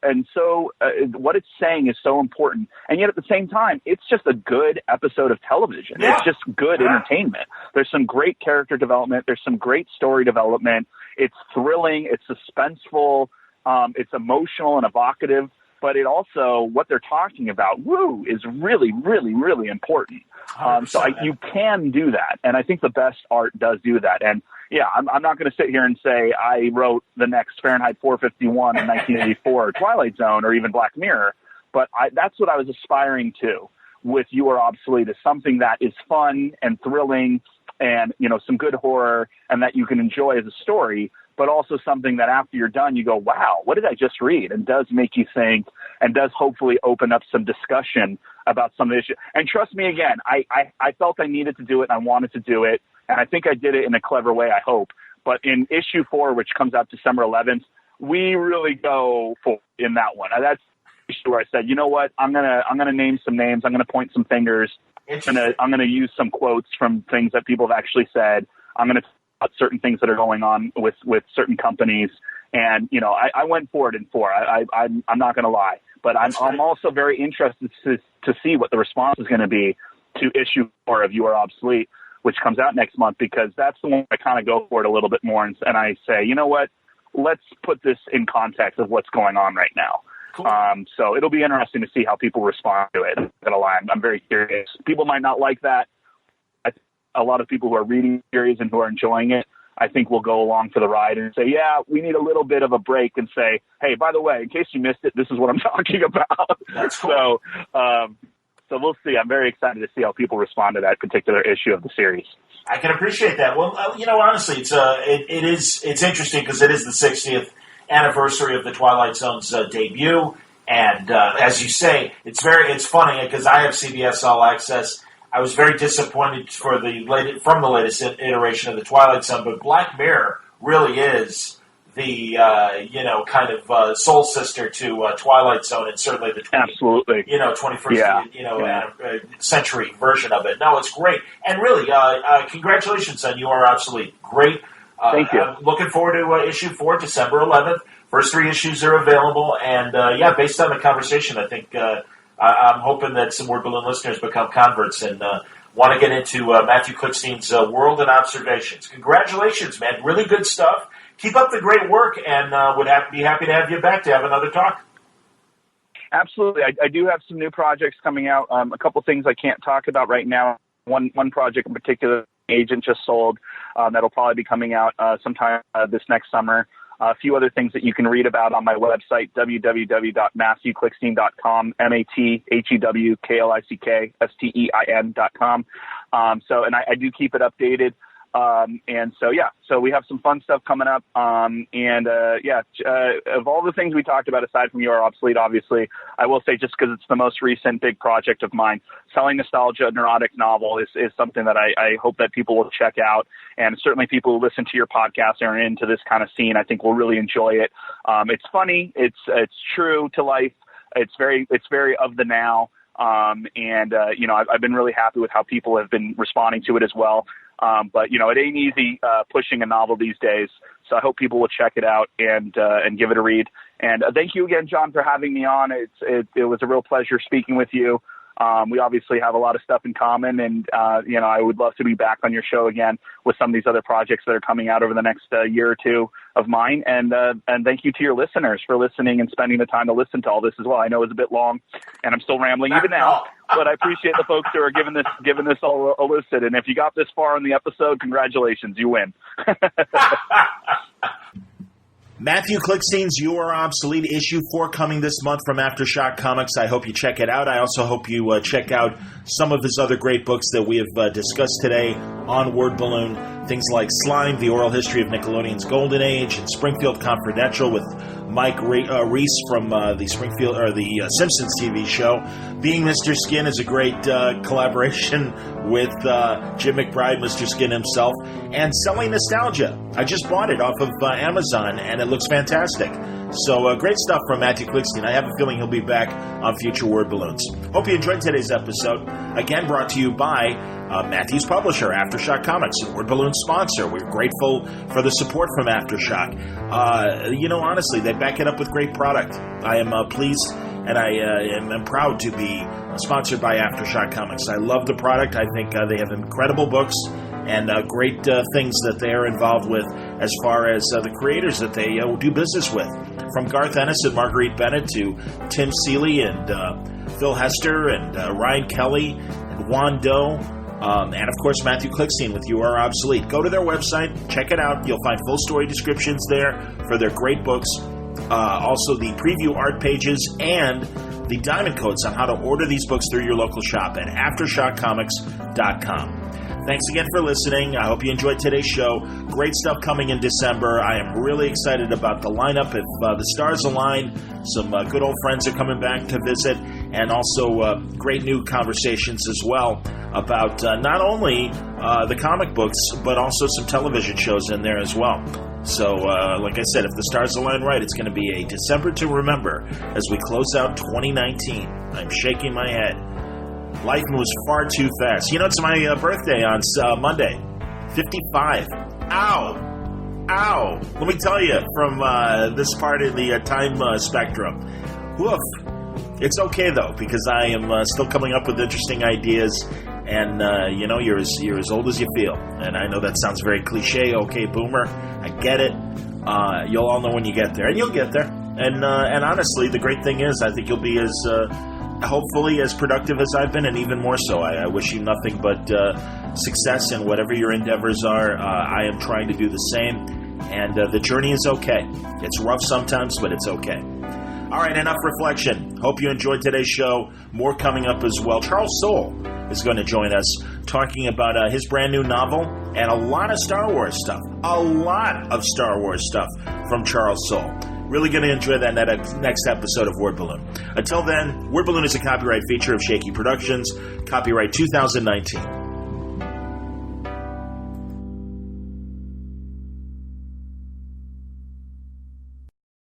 what it's saying is so important, and yet at the same time, it's just a good episode of television. Yeah. It's just good entertainment. There's some great character development. There's some great story development. It's thrilling. It's suspenseful. It's emotional and evocative. But it also, what they're talking about, is really, really, really important. You can do that. And I think the best art does do that. And yeah, I'm not going to sit here and say I wrote the next Fahrenheit 451 in 1984 Twilight Zone or even Black Mirror. But that's what I was aspiring to with You Are Obsolete, is something that is fun and thrilling and, some good horror and that you can enjoy as a story, but also something that after you're done, you go, wow, what did I just read? And does make you think and does hopefully open up some discussion about some of the issues. And trust me, again, I felt I needed to do it and I wanted to do it. And I think I did it in a clever way, I hope. But in issue 4, which comes out December 11th, we really go full in that one. That's the issue where I said, you know what, I'm gonna name some names. I'm gonna point some fingers. I'm gonna use some quotes from things that people have actually said. I'm gonna talk about certain things that are going on with certain companies. And I went for it in 4. I'm not gonna lie, but I'm also very interested to see what the response is going to be to issue 4 of You Are Obsolete, which comes out next month, because that's the one I kind of go for it a little bit more. And I say, you know what? let's put this in context of what's going on right now. Cool. So it'll be interesting to see how people respond to it. I'm very curious. People might not like that. A lot of people who are reading the series and who are enjoying it, I think will go along for the ride and say, yeah, we need a little bit of a break, and say, hey, by the way, in case you missed it, this is what I'm talking about. That's cool. So we'll see. I'm very excited to see how people respond to that particular issue of the series. I can appreciate that. Well, honestly, it's interesting because it is the 60th anniversary of the Twilight Zone's debut, and as you say, it's funny because I have CBS All Access. I was very disappointed from the latest iteration of the Twilight Zone, but Black Mirror really is the kind of soul sister to Twilight Zone, and certainly the 21st century version of it. No, it's great, and really, congratulations on You Are Obsolete. Great. Thank you. I'm looking forward to issue 4, December 11th. First 3 issues are available, and based on the conversation, I think I'm hoping that some Word Balloon listeners become converts and want to get into Mathew Klickstein's World and Observations. Congratulations, man. Really good stuff. Keep up the great work, and would be happy to have you back to have another talk. Absolutely. I do have some new projects coming out. A couple things I can't talk about right now. One project in particular, Agent just sold. That'll probably be coming out sometime this next summer. A few other things that you can read about on my website, www.MathewKlickstein.com, MathewKlickstein.com. And I do keep it updated. So we have some fun stuff coming up. Of all the things we talked about, aside from You Are Obsolete, obviously, I will say, just because it's the most recent big project of mine, Selling Nostalgia, a neurotic novel, is something that I hope that people will check out. And certainly people who listen to your podcast and are into this kind of scene, I think will really enjoy it. It's funny. It's true to life. It's very of the now. I've been really happy with how people have been responding to it as well. But it ain't easy pushing a novel these days. So I hope people will check it out and give it a read. And thank you again, John, for having me on. It was a real pleasure speaking with you. We obviously have a lot of stuff in common, and I would love to be back on your show again with some of these other projects that are coming out over the next year or two of mine. And thank you to your listeners for listening and spending the time to listen to all this as well. I know it's a bit long, and I'm still rambling even now, but I appreciate the folks who are giving this all a listen. And if you got this far in the episode, congratulations, you win. Mathew Klickstein's You Are Obsolete, issue 4 coming this month from Aftershock Comics. I hope you check it out. I also hope you check out some of his other great books that we have discussed today on Word Balloon. Things like Slime, The Oral History of Nickelodeon's Golden Age, and Springfield Confidential with Mike Reese from the Simpsons TV show. Being Mr. Skin is a great collaboration with Jim McBride, Mr. Skin himself, and Selling Nostalgia. I just bought it off of Amazon, and it looks fantastic. So great stuff from Mathew Klickstein. I have a feeling he'll be back on future Word Balloons. Hope you enjoyed today's episode. Again, brought to you by Mathew's publisher, Aftershock Comics, a Word Balloon sponsor. We're grateful for the support from Aftershock. Honestly, they back it up with great product. I am pleased, and I am proud to be sponsored by Aftershock Comics. I love the product. I think they have incredible books and great things that they are involved with as far as the creators that they do business with. From Garth Ennis and Marguerite Bennett to Tim Seeley and Phil Hester and Ryan Kelly and Juan Doe. And, of course, Mathew Klickstein with You Are Obsolete. Go to their website. Check it out. You'll find full story descriptions there for their great books. Also, the preview art pages and the diamond codes on how to order these books through your local shop at AftershockComics.com. Thanks again for listening. I hope you enjoyed today's show. Great stuff coming in December. I am really excited about the lineup. If the stars align, some good old friends are coming back to visit, and also great new conversations as well about not only the comic books, but also some television shows in there as well. So, like I said, if the stars align right, it's going to be a December to remember as we close out 2019. I'm shaking my head. Life moves far too fast. It's my birthday on Monday. 55. Ow. Let me tell you, from this part of the time spectrum. Woof. It's okay, though, because I am still coming up with interesting ideas. And, you're as old as you feel. And I know that sounds very cliche, okay, boomer. I get it. You'll all know when you get there, and you'll get there. And honestly, the great thing is, I think you'll be as hopefully as productive as I've been, and even more so. I wish you nothing but success in whatever your endeavors are. I am trying to do the same, and the journey is okay. It's rough sometimes, but it's okay. All right, enough reflection. Hope you enjoyed today's show. More coming up as well. Charles Soule is going to join us talking about his brand new novel and a lot of Star Wars stuff. A lot of Star Wars stuff from Charles Soule. Really going to enjoy that next episode of Word Balloon. Until then, Word Balloon is a copyright feature of Shaky Productions, copyright 2019.